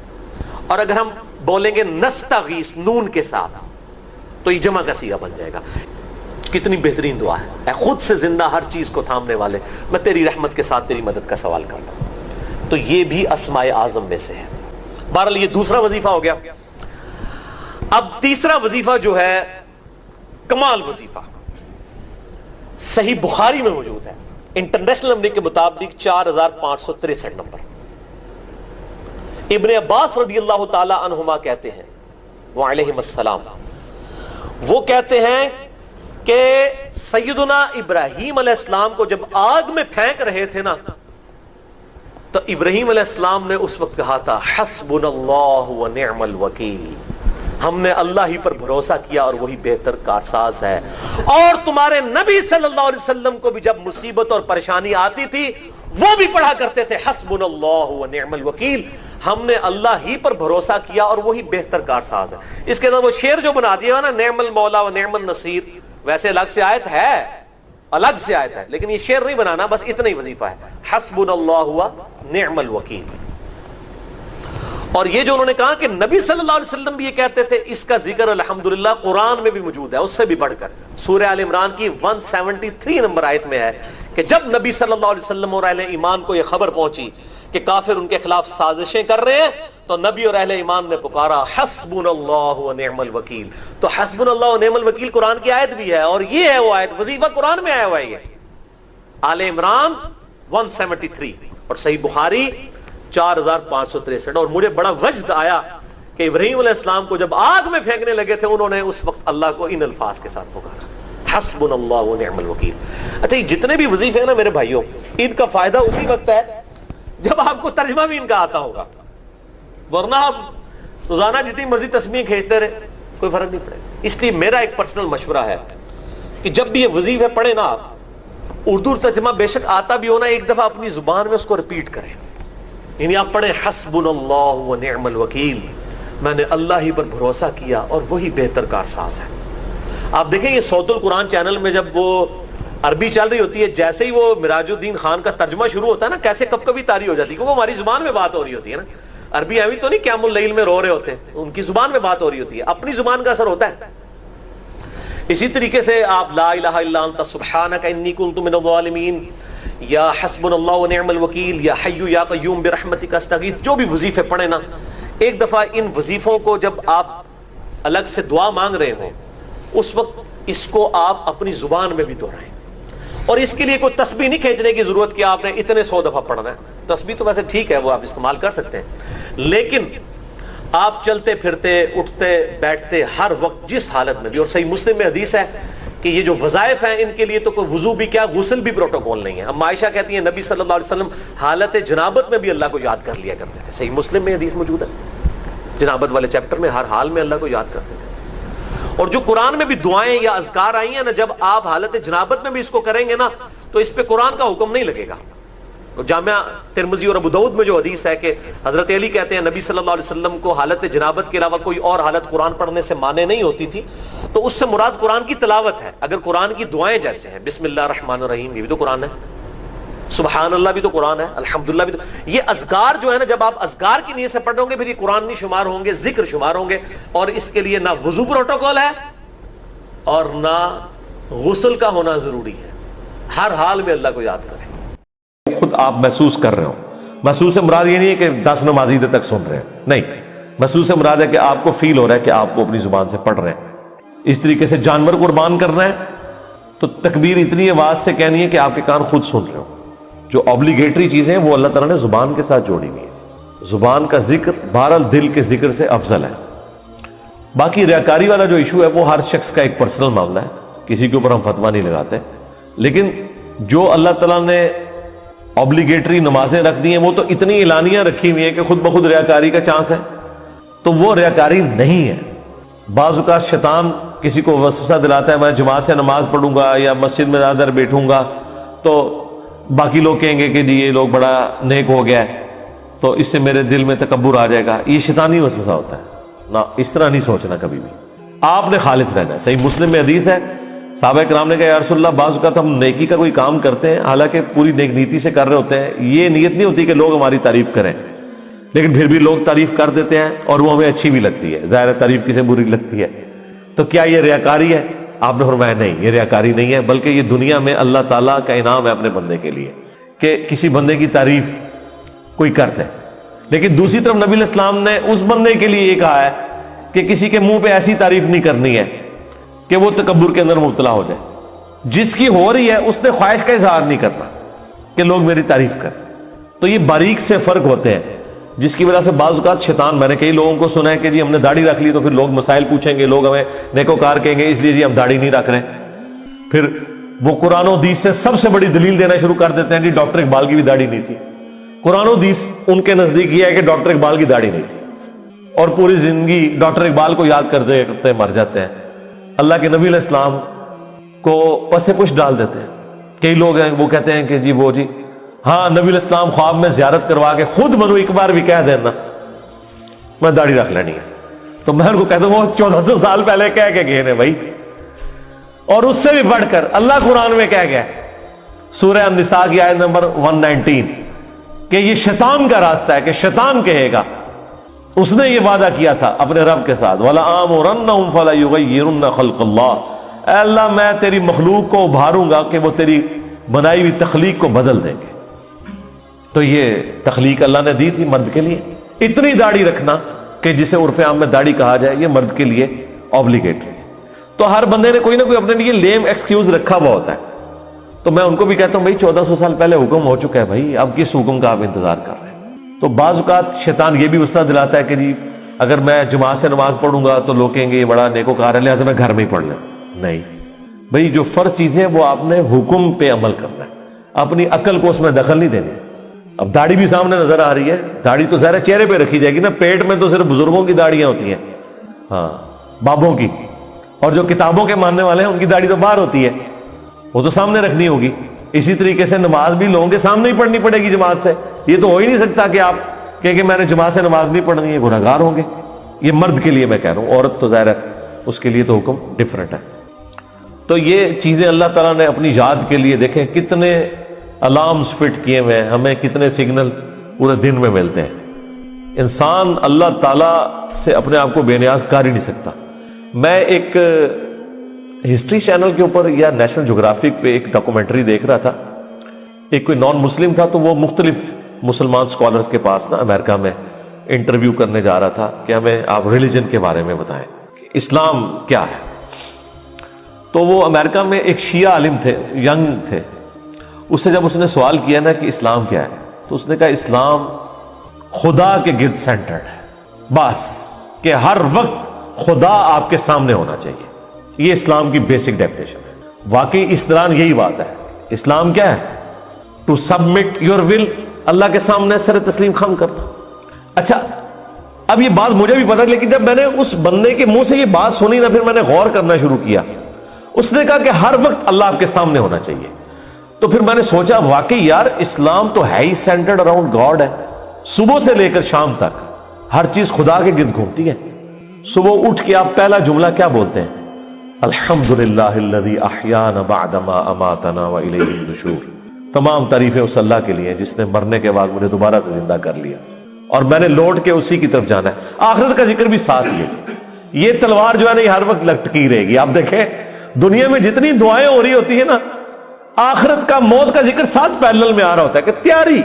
اور اگر ہم بولیں گے نستغیث نون کے ساتھ تو یہ جمع کا صیغہ بن جائے گا۔ کتنی بہترین دعا ہے، اے خود سے زندہ ہر چیز کو تھامنے والے، میں تیری رحمت کے ساتھ تیری مدد کا سوال کرتا ہوں۔ تو یہ بھی اسماء اعظم میں سے ہے۔ بہرحال یہ دوسرا وظیفہ ہو گیا۔ اب تیسرا وظیفہ جو ہے کمال وظیفہ، صحیح بخاری میں موجود ہے انٹرنیشنل نمبر کے مطابق 4563 نمبر۔ ابن عباس رضی اللہ تعالی عنہما کہتے ہیں وعلیہم السلام، وہ کہتے ہیں کہ سیدنا ابراہیم علیہ السلام کو جب آگ میں پھینک رہے تھے نا، تو ابراہیم علیہ السلام نے اس وقت کہا تھا حسبنا اللہ ونعم الوکیل، ہم نے اللہ ہی پر بھروسہ کیا اور وہی بہتر کارساز ہے۔ اور تمہارے نبی صلی اللہ علیہ وسلم کو بھی جب مصیبت اور پریشانی آتی تھی وہ بھی پڑھا کرتے تھے حسبنا اللہ ونعم الوکیل، ہم نے اللہ ہی پر بھروسہ کیا اور وہی بہتر کارساز ہے۔ اس کے اندر وہ شعر جو بنا دیا نا، نعم المولا ونعم النصیر، ویسے الگ سے آیت ہے، الگ سے آیت ہے، لیکن یہ شعر نہیں بنانا، بس اتنا ہی وظیفہ ہے، حسبنا اللہ ونعم الوکیل۔ اور یہ جو انہوں نے کہا کہ نبی صلی اللہ علیہ وسلم بھی یہ کہتے تھے، اس کا ذکر الحمدللہ قرآن میں بھی موجود ہے، اس سے بھی بڑھ کر سورہ آل عمران کی 173 نمبر آیت میں ہے کہ جب نبی صلی اللہ علیہ وسلم اور اہل ایمان کو یہ خبر پہنچی کہ کافر ان کے خلاف سازشیں کر رہے ہیں، تو نبی اور اہل ایمان نے پکارا حسبنا اللہ ونعم الوکیل۔ تو حسبنا اللہ ونعم الوکیل قرآن کی آیت بھی ہے، اور یہ ہے وہ آیت، وظیفہ قرآن میں آیا ہوا ہے، یہ آل عمران 173 اور صحیح بخاری 4563۔ اور مجھے بڑا وجد آیا کہ ابراہیم علیہ السلام کو جب آگ میں پھینکنے لگے تھے، انہوں نے اس وقت اللہ کو ان الفاظ کے ساتھ پکارا حسبنا اللہ ونعم الوکیل۔ اچھا، یہ جتنے بھی وظیفے ہیں نا میرے بھائیوں، ان کا فائدہ اسی وقت ہے جب آپ کو ترجمہ بھی ان کا آتا ہوگا، ورنہ آپ روزانہ جتنی مرضی تسبیح کھینچتے رہے کوئی فرق نہیں پڑے گا۔ اس لیے میرا ایک پرسنل مشورہ ہے کہ جب بھی یہ وظیفے پڑھیں نا آپ، اردو ترجمہ بے شک آتا بھی ہونا، ایک دفعہ اپنی زبان میں اس کو ریپیٹ کریں، یعنی آپ پڑھیں حسبنا اللہ ونعم الوکیل، میں نے اللہ ہی پر بھروسہ کیا اور وہی بہتر کارساز ہے۔ آپ دیکھیں یہ صوت القرآن چینل میں جب وہ عربی چل رہی ہوتی ہے، جیسے ہی وہ مراج الدین خان کا ترجمہ شروع ہوتا ہے نا، کیسے کب کبھی تاری ہو جاتی ہے، کیونکہ ہماری زبان میں بات ہو رہی ہوتی ہے نا۔ عربی ایویں تو نہیں قیام اللیل میں رو رہے ہوتے ہیں، ان کی زبان میں بات ہو رہی ہوتی ہے، اپنی زبان کا اثر ہوتا ہے۔ اسی طریقے سے آپ لا الہ الا انت سبحانک انی کنت من الظالمین، یا حسبنا اللہ ونعم الوکیل، یا حی یا قیوم برحمتک استغیث، جو بھی وظیفے پڑھیں نا، ایک دفعہ ان وظیفوں کو جب آپ الگ سے دعا مانگ رہے ہوں، اس وقت اس کو آپ اپنی زبان میں بھی دہرائیں۔ اور اس کے لیے کوئی تسبیح نہیں کھینچنے کی ضرورت کہ آپ نے اتنے 100 دفعہ پڑھنا ہے، تسبیح تو ویسے ٹھیک ہے، وہ آپ استعمال کر سکتے ہیں، لیکن آپ چلتے پھرتے اٹھتے بیٹھتے ہر وقت جس حالت میں بھی، اور صحیح مسلم میں حدیث ہے کہ کہ یہ جو وظائف ہیں ان کے لیے تو کوئی وضو بھی کیا غسل بھی پروٹوکول نہیں ہے. اب عائشہ کہتی ہیں نبی صلی اللہ علیہ وسلم حالت جنابت میں بھی اللہ کو یاد کر لیا کرتے تھے. صحیح مسلم میں حدیث موجود ہے جنابت والے چیپٹر میں، ہر حال میں اللہ کو یاد کرتے تھے. اور جو قرآن میں بھی دعائیں یا اذکار آئی ہیں نا، جب آپ حالت جنابت میں بھی اس کو کریں گے نا تو اس پہ قرآن کا حکم نہیں لگے گا. جامعہ ترمذی اور ابو داؤد میں جو حدیث ہے کہ حضرت علی کہتے ہیں نبی صلی اللہ علیہ وسلم کو حالت جنابت کے علاوہ کوئی اور حالت قرآن پڑھنے سے مانے نہیں ہوتی تھی، تو اس سے مراد قرآن کی تلاوت ہے. اگر قرآن کی دعائیں جیسے ہیں بسم اللہ الرحمن الرحیم، یہ بھی تو قرآن ہے، سبحان اللہ بھی تو قرآن ہے، الحمدللہ بھی تو، یہ اذکار جو ہے نا جب آپ اذکار کی نیت سے پڑھو گے پھر یہ قرآن نہیں شمار ہوں گے، ذکر شمار ہوں گے. اور اس کے لیے نہ وضو پروٹوکول ہے اور نہ غسل کا ہونا ضروری ہے. ہر حال میں اللہ کو یاد کریں. خود آپ محسوس کر رہے ہو. محسوس سے مراد یہ نہیں ہے کہ 10 نمازی دیر تک سن رہے ہیں، نہیں، محسوس سے مراد ہے کہ آپ کو فیل ہو رہا ہے کہ آپ کو اپنی زبان سے پڑھ رہے ہیں. اس طریقے سے جانور قربان کرنا ہے تو تکبیر اتنی آواز سے کہنی ہے کہ آپ کے کان خود سن رہے ہو. جو اوبلیگیٹری چیزیں ہیں وہ اللہ تعالیٰ نے زبان کے ساتھ جوڑی ہوئی ہے. زبان کا ذکر بہرحال دل کے ذکر سے افضل ہے. باقی ریاکاری والا جو ایشو ہے وہ ہر شخص کا ایک پرسنل معاملہ ہے، کسی کے اوپر ہم فتویٰ نہیں لگاتے. لیکن جو اللہ تعالیٰ نے اوبلیگیٹری نمازیں رکھ دی ہیں وہ تو اتنی اعلانیاں رکھی ہوئی ہیں کہ خود بخود ریاکاری کا چانس ہے، تو وہ ریاکاری نہیں ہے. بعض اوقات شیطان کسی کو وسوسہ دلاتا ہے میں جماعت سے نماز پڑھوں گا یا مسجد میں زیادہ دیر بیٹھوں گا تو باقی لوگ کہیں گے کہ جی یہ لوگ بڑا نیک ہو گیا ہے تو اس سے میرے دل میں تکبر آ جائے گا. یہ شیطانی وسوسہ ہوتا ہے نہ، اس طرح نہیں سوچنا کبھی بھی. آپ نے خالص رہنا ہے. صحیح مسلم میں حدیث ہے صحابہ کرام نے کہا یا رسول اللہ بعض اوقات ہم نیکی کا کوئی کام کرتے ہیں حالانکہ پوری نیک نیتی سے کر رہے ہوتے ہیں، یہ نیت نہیں ہوتی کہ لوگ ہماری تعریف کریں، لیکن پھر بھی لوگ تعریف کر دیتے ہیں اور وہ ہمیں اچھی بھی لگتی ہے. ظاہر تعریف کسے بری لگتی ہے، تو کیا یہ ریاکاری ہے؟ آپ نے فرمایا نہیں، یہ ریاکاری نہیں ہے، بلکہ یہ دنیا میں اللہ تعالیٰ کا انعام ہے اپنے بندے کے لیے کہ کسی بندے کی تعریف کوئی کرتے. لیکن دوسری طرف نبی علیہ السلام نے اس بندے کے لیے یہ کہا ہے کہ کسی کے منہ پہ ایسی تعریف نہیں کرنی ہے کہ وہ تکبر کے اندر مبتلا ہو جائے. جس کی ہو رہی ہے اس نے خواہش کا اظہار نہیں کرنا کہ لوگ میری تعریف کریں. تو یہ باریک سے فرق ہوتے ہیں جس کی وجہ سے بعض اوقات شیطان، میں نے کئی لوگوں کو سنا ہے کہ جی ہم نے داڑھی رکھ لی تو پھر لوگ مسائل پوچھیں گے، لوگ ہمیں نیکوکار کہیں گے، اس لیے جی ہم داڑھی نہیں رکھ رہے. پھر وہ قرآن و حدیث سے سب سے بڑی دلیل دینا شروع کر دیتے ہیں کہ ڈاکٹر اقبال کی بھی داڑھی نہیں تھی. قرآن و حدیث ان کے نزدیک یہ ہے کہ ڈاکٹر اقبال کی داڑھی نہیں تھی اور پوری زندگی ڈاکٹر اقبال کو یاد کرتے کرتے مر جاتے ہیں. اللہ کے نبی علیہ السلام کو پسے پش ڈال دیتے ہیں. کئی لوگ ہیں وہ کہتے ہیں کہ جی وہ جی ہاں نبی علیہ السلام خواب میں زیارت کروا کے خود منو ایک بار بھی کہہ دینا میں داڑھی رکھ لینی ہے. تو میں ان کو کہتا ہوں وہ 1400 سال پہلے کہہ کے گئے ہیں بھائی. اور اس سے بھی بڑھ کر اللہ قرآن میں کہہ گیا سورہ النساء کی آیت نمبر 119 کہ یہ شیطان کا راستہ ہے، کہ شیطان کہے گا. اس نے یہ وعدہ کیا تھا اپنے رب کے ساتھ وَلَآمُرَنَّهُمْ فَلَيُغَيِّرُنَّ خَلْقَ اللَّهِ، اے اللہ میں تیری مخلوق کو ابھاروں گا کہ وہ تیری بنائی ہوئی تخلیق کو بدل دیں گے. تو یہ تخلیق اللہ نے دی تھی مرد کے لیے. اتنی داڑھی رکھنا کہ جسے عرف عام میں داڑھی کہا جائے یہ مرد کے لیے اوبلیگیٹری. تو ہر بندے نے کوئی نہ کوئی اپنے لیے لیم ایکسکیوز رکھا ہوا ہوتا ہے. تو میں ان کو بھی کہتا ہوں بھائی 1400 سال پہلے حکم ہو چکا ہے بھائی، اب کس حکم کا آپ انتظار کر رہے ہیں. تو بعض اوقات شیطان یہ بھی وسوسہ دلاتا ہے کہ جی اگر میں جماعت سے نماز پڑھوں گا تو لوگ کہیں گے یہ بڑا نیکوکار ہے لہٰذا میں گھر میں ہی پڑھ لوں. نہیں بھائی، جو فرض چیزیں وہ آپ نے حکم پہ عمل کرنا ہے، اپنی عقل کو اس میں دخل نہیں دینی. اب داڑھی بھی سامنے نظر آ رہی ہے، داڑھی تو ظاہر چہرے پہ رکھی جائے گی نا، پیٹ میں تو صرف بزرگوں کی داڑیاں ہوتی ہیں، ہاں بابوں کی، اور جو کتابوں کے ماننے والے ہیں ان کی داڑھی تو باہر ہوتی ہے، وہ تو سامنے رکھنی ہوگی. اسی طریقے سے نماز بھی لوگوں کے سامنے ہی پڑھنی پڑے گی جماعت سے. یہ تو ہو ہی نہیں سکتا کہ آپ کہ میں نے جماعت سے نماز نہیں پڑھنی ہے، گنہگار ہوں گے. یہ مرد کے لیے میں کہہ رہا ہوں، عورت تو ظاہر ہے اس کے لیے تو حکم ڈفرینٹ ہے. تو یہ چیزیں اللہ تعالیٰ نے اپنی یاد کے لیے دیکھیں کتنے الارمز فٹ کیے ہوئے ہیں، ہمیں کتنے سگنل پورے دن میں ملتے ہیں. انسان اللہ تعالیٰ سے اپنے آپ کو بے نیاز کر ہی نہیں سکتا. میں ایک ہسٹری چینل کے اوپر یا نیشنل جغرافک پہ ایک ڈاکومنٹری دیکھ رہا تھا. ایک کوئی نان مسلم تھا تو وہ مختلف مسلمان اسکالرس کے پاس نا امریکہ میں انٹرویو کرنے جا رہا تھا کہ ہمیں آپ ریلیجن کے بارے میں بتائیں کہ اسلام کیا ہے. تو وہ امریکہ میں ایک شیعہ عالم تھے، ینگ تھے. اس سے جب اس نے سوال کیا نا کہ اسلام کیا ہے تو اس نے کہا اسلام خدا کے گرد سینٹرڈ ہے، بس کہ ہر وقت خدا آپ کے سامنے ہونا چاہیے. یہ اسلام کی بیسک ڈیفینیشن ہے. واقعی اسلام یہی بات ہے. اسلام کیا ہے؟ ٹو سبمٹ یور ول، اللہ کے سامنے سر تسلیم خم کرنا. اچھا اب یہ بات مجھے بھی پتا، لیکن جب میں نے اس بندے کے منہ سے یہ بات سنی نا، پھر میں نے غور کرنا شروع کیا. اس نے کہا کہ ہر وقت اللہ آپ کے سامنے ہونا چاہیے. تو پھر میں نے سوچا واقعی یار اسلام تو ہے ہی سینٹرڈ اراؤنڈ گاڈ ہے. صبح سے لے کر شام تک ہر چیز خدا کے گرد گھومتی ہے. صبح اٹھ کے آپ پہلا جملہ کیا بولتے ہیں؟ الحمدللہ الذی احیانا بعدما اماتنا والیہ النشور. تمام تعریفیں اس اللہ کے لیے جس نے مرنے کے بعد مجھے دوبارہ سے زندہ کر لیا اور میں نے لوٹ کے اسی کی طرف جانا ہے. آخرت کا ذکر بھی ساتھ ہی ہے. یہ تلوار جو ہے نا یہ ہر وقت لٹکی رہے گی. آپ دیکھیں دنیا میں جتنی دعائیں ہو رہی ہوتی ہیں نا، آخرت کا موت کا ذکر ساتھ پیرلل میں آ رہا ہوتا ہے کہ تیاری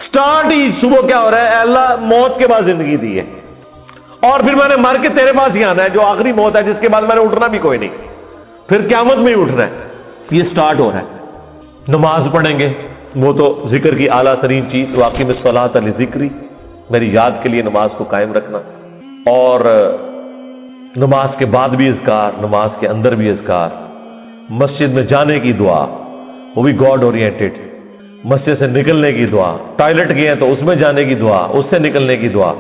سٹارٹ ہی صبح کیا ہو رہا ہے، اے اللہ موت کے بعد زندگی دی ہے اور پھر میں نے مر کے تیرے پاس ہی آنا ہے جو آخری موت ہے جس کے بعد میں نے اٹھنا بھی کوئی نہیں، پھر قیامت میں ہی اٹھنا ہے. یہ سٹارٹ ہو رہا ہے. نماز پڑھیں گے، وہ تو ذکر کی اعلیٰ ترین چیز، واقعی میں الصلاۃ لذکری، میری یاد کے لیے نماز کو قائم رکھنا. اور نماز کے بعد بھی اذکار، نماز کے اندر بھی اذکار. مسجد میں جانے کی دعا وہ بھی گاڈ اورینٹڈ، مسجد سے نکلنے کی دعا، ٹوائلٹ گئے ہیں تو اس میں جانے کی دعا، اس سے نکلنے کی دعا.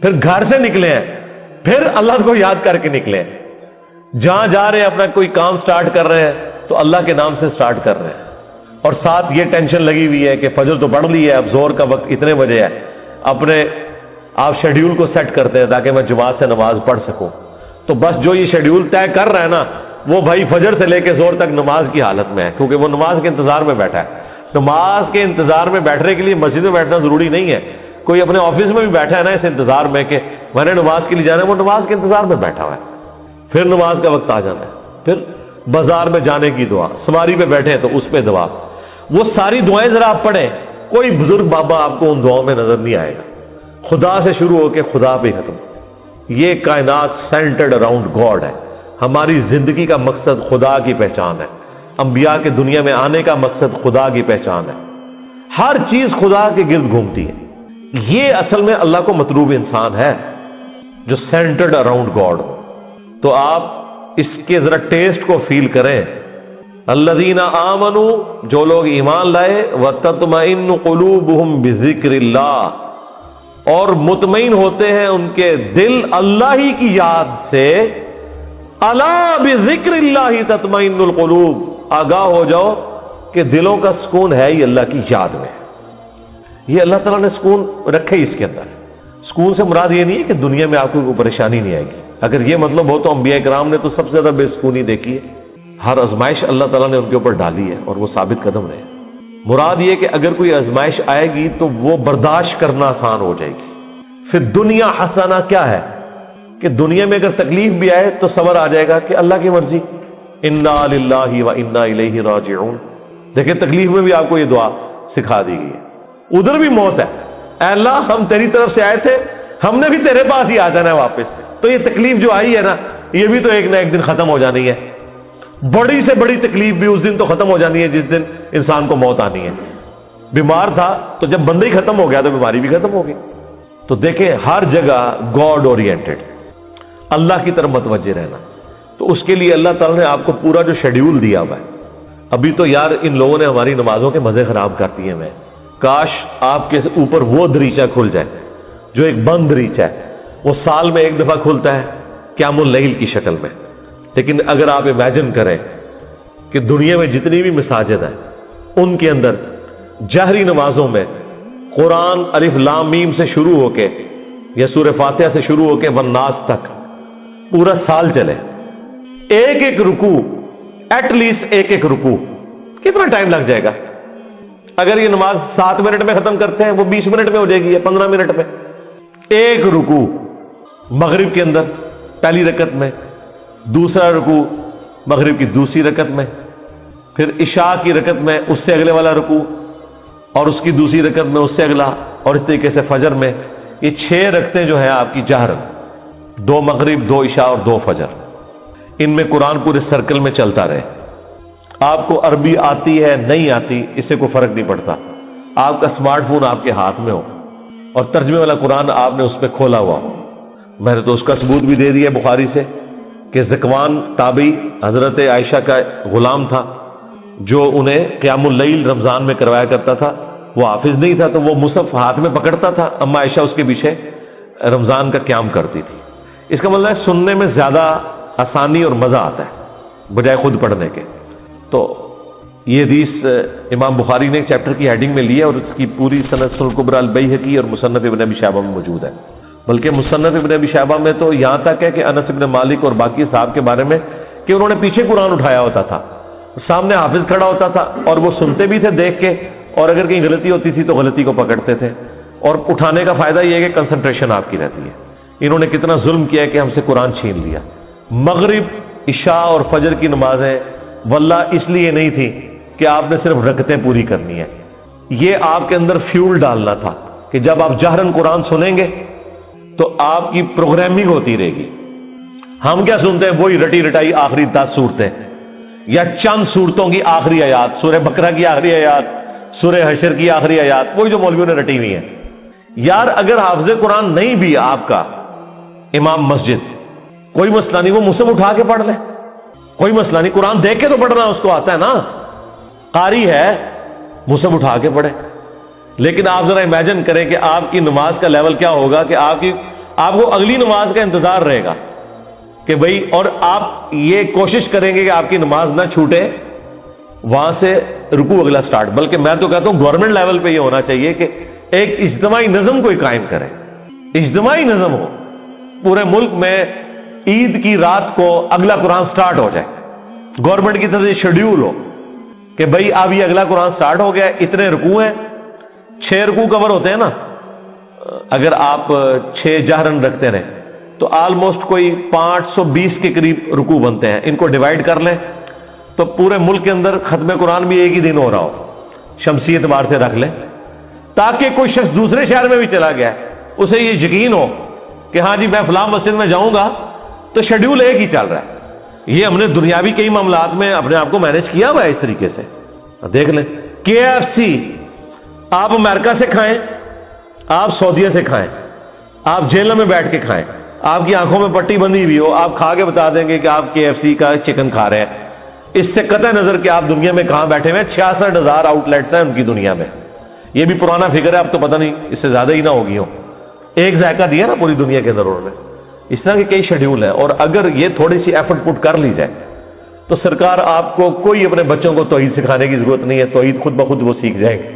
پھر گھر سے نکلے ہیں پھر اللہ کو یاد کر کے نکلے ہیں. جہاں جا رہے ہیں اپنا کوئی کام سٹارٹ کر رہے ہیں تو اللہ کے نام سے سٹارٹ کر رہے ہیں. اور ساتھ یہ ٹینشن لگی ہوئی ہے کہ فجر تو پڑھ لی ہے، اب زور کا وقت اتنے بجے ہے. اپنے آپ شیڈیول کو سیٹ کرتے ہیں تاکہ میں جماعت سے نماز پڑھ سکوں. تو بس جو یہ شیڈیول طے کر رہا ہے نا، وہ بھائی فجر سے لے کے زور تک نماز کی حالت میں ہے، کیونکہ وہ نماز کے انتظار میں بیٹھا ہے. نماز کے انتظار میں بیٹھنے کے لیے مسجد میں بیٹھنا ضروری نہیں ہے. کوئی اپنے آفس میں بھی بیٹھا ہے نا اس انتظار میں کہ میں نے نماز کے لیے جانا ہے، وہ نماز کے انتظار میں بیٹھا ہوا ہے. پھر نماز کا وقت آ جانا ہے، پھر بازار میں جانے کی دعا، سواری پہ بیٹھے ہیں تو اس پہ دعا. وہ ساری دعائیں ذرا آپ پڑھیں، کوئی بزرگ بابا آپ کو ان دعاؤں میں نظر نہیں آئے گا. خدا سے شروع ہو کے خدا پہ ختم. یہ کائنات سینٹرڈ اراؤنڈ گاڈ ہے. ہماری زندگی کا مقصد خدا کی پہچان ہے. انبیاء کے دنیا میں آنے کا مقصد خدا کی پہچان ہے. ہر چیز خدا کے گرد گھومتی ہے. یہ اصل میں اللہ کو مطلوب انسان ہے جو سینٹرڈ اراؤنڈ گاڈ ہو. تو آپ اس کے ذرا ٹیسٹ کو فیل کریں. الذین آمنوا، جو لوگ ایمان لائے، وتطمئن قلوبہم بذکر اللہ، اور مطمئن ہوتے ہیں ان کے دل اللہ ہی کی یاد سے. الا بذکر اللہ تطمئن القلوب، آگاہ ہو جاؤ کہ دلوں کا سکون ہے ہی اللہ کی یاد میں. یہ اللہ تعالیٰ نے سکون رکھے اس کے اندر. سکون سے مراد یہ نہیں ہے کہ دنیا میں آپ کو کوئی پریشانی نہیں آئے گی. اگر یہ مطلب ہو تو انبیاء کرام نے تو سب سے زیادہ بے سکونی دیکھی ہے. ہر آزمائش اللہ تعالیٰ نے ان کے اوپر ڈالی ہے اور وہ ثابت قدم رہے. مراد یہ کہ اگر کوئی آزمائش آئے گی تو وہ برداشت کرنا آسان ہو جائے گی. پھر دنیا حسنہ کیا ہے کہ دنیا میں اگر تکلیف بھی آئے تو صبر آ جائے گا کہ اللہ کی مرضی، انا للہ و انا الیہ راجعون. دیکھیں تکلیف میں بھی آپ کو یہ دعا سکھا دی گئی ہے. ادھر بھی موت ہے، اے اللہ ہم تیری طرف سے آئے تھے، ہم نے بھی تیرے پاس ہی آ جانا ہے واپس. تو یہ تکلیف جو آئی ہے نا، یہ بھی تو ایک نہ ایک دن ختم ہو جانی ہے. بڑی سے بڑی تکلیف بھی اس دن تو ختم ہو جانی ہے جس دن انسان کو موت آنی ہے. بیمار تھا تو جب بندہ ہی ختم ہو گیا تو بیماری بھی ختم ہو گئی. تو دیکھیں ہر جگہ گاڈ اورینٹڈ، اللہ کی طرف متوجہ رہنا. تو اس کے لیے اللہ تعالیٰ نے آپ کو پورا جو شیڈیول دیا ہوا ہے. ابھی تو یار ان لوگوں نے ہماری نمازوں کے مزے خراب کر دیے ہیں. کاش آپ کے اوپر وہ دریچہ کھل جائے جو ایک بند دریچہ ہے، وہ سال میں ایک دفعہ کھلتا ہے قیام اللیل کی شکل میں. لیکن اگر آپ امیجن کریں کہ دنیا میں جتنی بھی مساجد ہیں ان کے اندر جہری نمازوں میں قرآن الف لام میم سے شروع ہو کے یا سورہ فاتحہ سے شروع ہو کے والناس تک پورا سال چلے، ایک ایک رکوع ایٹ لیسٹ ایک ایک رکوع کتنا ٹائم لگ جائے گا؟ اگر یہ نماز 7 منٹ میں ختم کرتے ہیں وہ 20 منٹ میں ہو جائے گی یا 15 منٹ میں. ایک رکوع مغرب کے اندر پہلی رکعت میں، دوسرا رکوع مغرب کی دوسری رکعت میں، پھر عشاء کی رکعت میں اس سے اگلے والا رکوع، اور اس کی دوسری رکعت میں اس سے اگلا، اور اس طریقے سے فجر میں. یہ 6 رکعتیں جو ہیں آپ کی جہر، 2 مغرب 2 عشاء اور 2 فجر. ان میں قرآن پورے سرکل میں چلتا رہے. آپ کو عربی آتی ہے نہیں آتی اس سے کوئی فرق نہیں پڑتا. آپ کا اسمارٹ فون آپ کے ہاتھ میں ہو اور ترجمے والا قرآن آپ نے اس پہ کھولا ہوا ہو. میں نے تو اس کا ثبوت بھی دے دیا بخاری سے کہ ذکوان تابعی حضرت عائشہ کا غلام تھا جو انہیں قیام اللیل رمضان میں کروایا کرتا تھا. وہ حافظ نہیں تھا تو وہ مصحف ہاتھ میں پکڑتا تھا, اما عائشہ اس کے پیچھے رمضان کا قیام کرتی تھی. اس کا مطلب ہے سننے میں زیادہ آسانی اور مزہ آتا ہے بجائے خود پڑھنے کے. تو یہ حدیث امام بخاری نے ایک چیپٹر کی ہیڈنگ میں لی ہے اور اس کی پوری سند سنن الکبریٰ البیہقی اور مصنف ابن ابی شیبہ میں موجود ہے. بلکہ مصنف ابن ابی شیبہ میں تو یہاں تک ہے کہ انس ابن مالک اور باقی صاحب کے بارے میں کہ انہوں نے پیچھے قرآن اٹھایا ہوتا تھا, سامنے حافظ کھڑا ہوتا تھا اور وہ سنتے بھی تھے دیکھ کے, اور اگر کہیں غلطی ہوتی تھی تو غلطی کو پکڑتے تھے. اور اٹھانے کا فائدہ یہ ہے کہ کنسنٹریشن آپ کی رہتی ہے. انہوں نے کتنا ظلم کیا ہے کہ ہم سے قرآن چھین لیا. مغرب, عشاء اور فجر کی نمازیں واللہ اس لیے نہیں تھی کہ آپ نے صرف رکعتیں پوری کرنی ہے, یہ آپ کے اندر فیول ڈالنا تھا کہ جب آپ جہرن قرآن سنیں گے تو آپ کی پروگرامنگ ہوتی رہے گی. ہم کیا سنتے ہیں, وہی رٹی رٹائی آخری 10 صورتیں یا چند صورتوں کی آخری آیات, سورہ بقرہ کی آخری آیات, سورہ حشر کی آخری آیات, وہی جو مولویوں نے رٹی ہوئی ہیں. یار اگر حافظ قرآن نہیں بھی آپ کا امام مسجد, کوئی مسئلہ نہیں, وہ مصحف اٹھا کے پڑھ لے, کوئی مسئلہ نہیں. قرآن دیکھ کے تو پڑھنا اس کو آتا ہے نا, قاری ہے, مصحف اٹھا کے پڑھے. لیکن آپ ذرا امیجن کریں کہ آپ کی نماز کا لیول کیا ہوگا کہ آپ کو اگلی نماز کا انتظار رہے گا کہ بھئی, اور آپ یہ کوشش کریں گے کہ آپ کی نماز نہ چھوٹے, وہاں سے رکوع اگلا سٹارٹ. بلکہ میں تو کہتا ہوں گورنمنٹ لیول پہ یہ ہونا چاہیے کہ ایک اجتماعی نظم کوئی قائم کرے, اجتماعی نظم ہو پورے ملک میں. عید کی رات کو اگلا قرآن سٹارٹ ہو جائے, گورنمنٹ کی طرف سے شیڈیول ہو کہ بھئی اب یہ اگلا قرآن سٹارٹ ہو گیا, اتنے رکوع ہیں, 6 رکوع کور ہوتے ہیں نا. اگر آپ 6 جہرن رکھتے رہیں تو آلموسٹ کوئی 520 کے قریب رکوع بنتے ہیں. ان کو ڈیوائڈ کر لیں تو پورے ملک کے اندر ختم قرآن بھی ایک ہی دن ہو رہا ہو, شمسی اعتبار سے رکھ لیں, تاکہ کوئی شخص دوسرے شہر میں بھی چلا گیا ہے اسے یہ یقین ہو کہ ہاں جی میں فلاں مسجد میں جاؤں گا تو شیڈیول ایک ہی چل رہا ہے. یہ ہم نے دنیاوی کئی معاملات میں اپنے آپ کو مینج کیا ہوا ہے اس طریقے سے. دیکھ لیں KFC آپ امریکہ سے کھائیں, آپ سعودیہ سے کھائیں, آپ جیلوں میں بیٹھ کے کھائیں, آپ کی آنکھوں میں پٹی بندھی ہوئی ہو, آپ کھا کے بتا دیں گے کہ آپ KFC کا چکن کھا رہے ہیں. اس سے قطع نظر کہ آپ دنیا میں کہاں بیٹھے ہوئے ہیں. 66,000 آؤٹ لیٹس ہیں ان کی دنیا میں. یہ بھی پرانا فگر ہے, اب تو پتہ نہیں اس سے زیادہ ہی نہ ہوگی ہو. ایک ذائقہ دیا نا پوری دنیا کے اندر انہوں نے. اس طرح کے کئی شیڈیول ہیں, اور اگر یہ تھوڑی سی ایفرٹ پٹ کر لی جائے تو سرکار آپ کو کوئی اپنے بچوں کو توحید سکھانے کی ضرورت نہیں ہے. توحید خود بخود وہ سیکھ جائیں گے.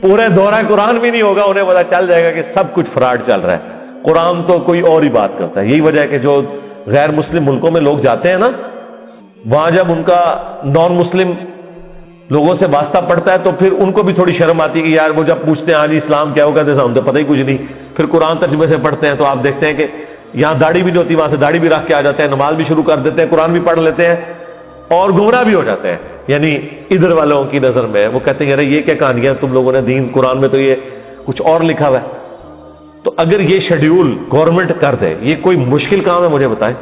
پورے دورہ قرآن بھی نہیں ہوگا, انہیں پتا چل جائے گا کہ سب کچھ فراڈ چل رہا ہے. قرآن تو کوئی اور ہی بات کرتا ہے. یہی وجہ ہے کہ جو غیر مسلم ملکوں میں لوگ جاتے ہیں نا, وہاں جب ان کا نان مسلم لوگوں سے واسطہ پڑتا ہے تو پھر ان کو بھی تھوڑی شرم آتی ہے کہ یار وہ جب پوچھتے ہیں ہاں جی اسلام کیا ہوگا, تو ہم تو پتہ ہی کچھ نہیں. پھر قرآن ترجمے سے پڑھتے ہیں تو آپ دیکھتے ہیں کہ یہاں داڑھی بھی نہیں ہوتی, وہاں سے داڑھی بھی رکھ کے آ جاتے ہیں, نماز بھی شروع کر دیتے ہیں, قرآن بھی پڑھ لیتے ہیں اور گمراہ بھی ہو جاتے ہیں. یعنی ادھر والوں کی نظر میں وہ کہتے ہیں یار یہ کیا کہانیاں تم لوگوں نے دین, قرآن میں تو یہ کچھ اور لکھا ہوا ہے. تو اگر یہ شیڈیول گورنمنٹ کر دے, یہ کوئی مشکل کام ہے مجھے بتائیں.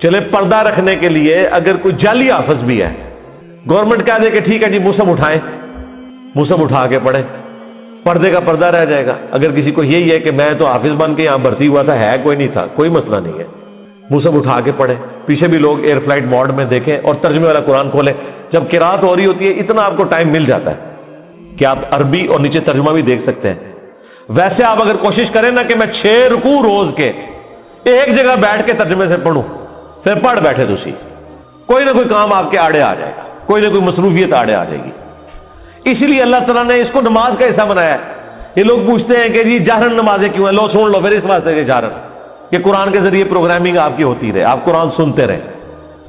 چلے پردہ رکھنے کے لیے اگر کوئی جعلی حافظ بھی ہے, گورنمنٹ کہہ دے کہ ٹھیک ہے جی مصحف اٹھائیں, مصحف اٹھا کے پڑھیں, پردے کا پردہ رہ جائے گا. اگر کسی کو یہی ہے کہ میں تو حافظ بن کے یہاں بھرتی ہوا تھا, ہے کوئی نہیں تھا, کوئی مسئلہ نہیں ہے, مصحف اٹھا کے پڑھیں. پیچھے بھی لوگ ایئر فلائٹ موڈ میں دیکھیں اور ترجمے والا قرآن کھولیں. جب قرات ہو رہی ہوتی ہے اتنا آپ کو ٹائم مل جاتا ہے کہ آپ عربی اور نیچے ترجمہ بھی دیکھ سکتے ہیں. ویسے آپ اگر کوشش کریں نا کہ میں 6 رکوع روز کے ایک جگہ بیٹھ کے ترجمے سے پڑھوں, پھر پڑھ بیٹھے تو کوئی نہ کوئی کام آپ کے آڑے آ جائے گا, کوئی نہ کوئی مصروفیت آڑے آ جائے گی. اسی لیے اللہ تعالیٰ نے اس کو نماز کا حصہ بنایا ہے. یہ لوگ پوچھتے ہیں کہ جی جہرن نمازیں کیوں ہیں, لو سن لو پھر اس واسطے کہ جہرن کہ قرآن کے ذریعے پروگرامنگ آپ کی ہوتی رہے, آپ قرآن سنتے رہیں.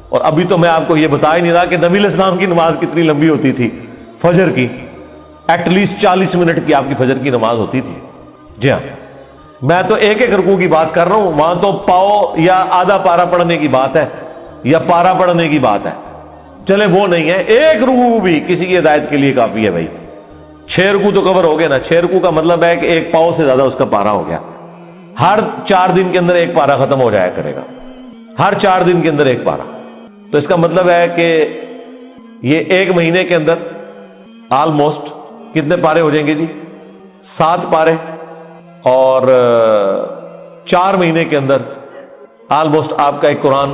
اور ابھی تو میں آپ کو یہ بتا ہی نہیں رہا کہ نبی علیہ السلام کی نماز کتنی لمبی ہوتی تھی. فجر کی ایٹ لیسٹ 40 منٹ کی آپ کی فجر کی نماز ہوتی تھی. جی ہاں, میں تو ایک ایک رکوع کی بات کر رہا ہوں, وہاں تو پاؤ یا آدھا پارا پڑھنے کی بات ہے یا پارا پڑھنے کی بات ہے. چلے وہ نہیں ہے, ایک رکوع بھی کسی کی ہدایت کے لیے کافی ہے بھائی. 6 رکوع تو کور ہو گئے نا. 6 رکوع کا مطلب ہے کہ ایک پاؤ سے زیادہ اس کا پارا ہو گیا. ہر 4 دن کے اندر ایک پارا ختم ہو جایا کرے گا, ہر 4 دن کے اندر ایک پارا. تو اس کا مطلب ہے کہ یہ 1 مہینے کے اندر آلموسٹ کتنے پارے ہو جائیں گے جی؟ 7 پارے. اور 4 مہینے کے اندر آلموسٹ آپ کا ایک قرآن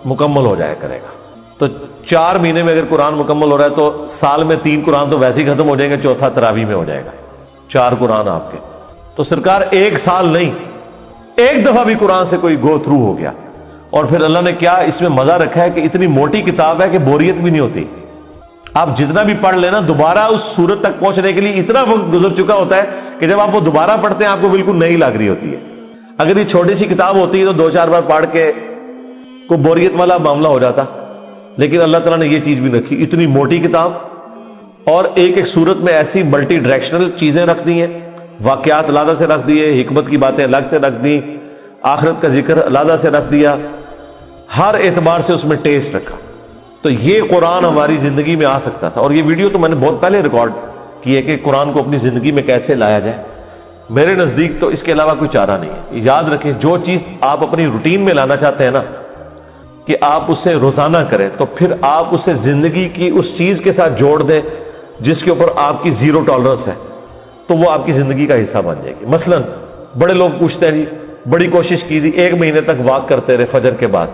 مکمل ہو جایا کرے گا. تو 4 مہینے میں اگر قرآن مکمل ہو رہا ہے تو سال میں 3 قرآن تو ویسے ہی ختم ہو جائیں گے, چوتھا تراویح میں ہو جائے گا. 4 قرآن آپ کے. تو سرکار 1 سال نہیں, 1 دفعہ بھی قرآن سے کوئی گو تھرو ہو گیا. اور پھر اللہ نے کیا اس میں مزہ رکھا ہے کہ اتنی موٹی کتاب ہے کہ بوریت بھی نہیں ہوتی. آپ جتنا بھی پڑھ لینا, دوبارہ اس صورت تک پہنچنے کے لیے اتنا وقت گزر چکا ہوتا ہے کہ جب آپ وہ دوبارہ پڑھتے ہیں آپ کو بالکل نئی لگ رہی ہوتی ہے. اگر یہ چھوٹی سی کتاب ہوتی ہے تو 2-4 بار پڑھ کے کوئی بوریت والا معاملہ ہو جاتا, لیکن اللہ تعالیٰ نے یہ چیز بھی رکھی, اتنی موٹی کتاب, اور ایک ایک صورت میں ایسی ملٹی ڈائریکشنل چیزیں رکھ دی ہیں, واقعات علیحدہ سے رکھ دیے, حکمت کی باتیں الگ سے رکھ دی, آخرت کا ذکر علیحدہ سے رکھ دیا, ہر اعتبار سے اس میں ٹیسٹ رکھا. تو یہ قرآن ہماری زندگی میں آ سکتا تھا. اور یہ ویڈیو تو میں نے بہت پہلے ریکارڈ کی ہے کہ قرآن کو اپنی زندگی میں کیسے لایا جائے. میرے نزدیک تو اس کے علاوہ کوئی چارہ نہیں ہے. یاد رکھیں, جو چیز آپ اپنی روٹین میں لانا چاہتے ہیں نا, کہ آپ اسے روزانہ کریں, تو پھر آپ اسے زندگی کی اس چیز کے ساتھ جوڑ دیں جس کے اوپر آپ کی 0 ٹالرنس ہے, تو وہ آپ کی زندگی کا حصہ بن جائے گی. مثلا بڑے لوگ پوچھتے ہیں جی بڑی کوشش کی تھی, 1 مہینے تک واک کرتے رہے فجر کے بعد,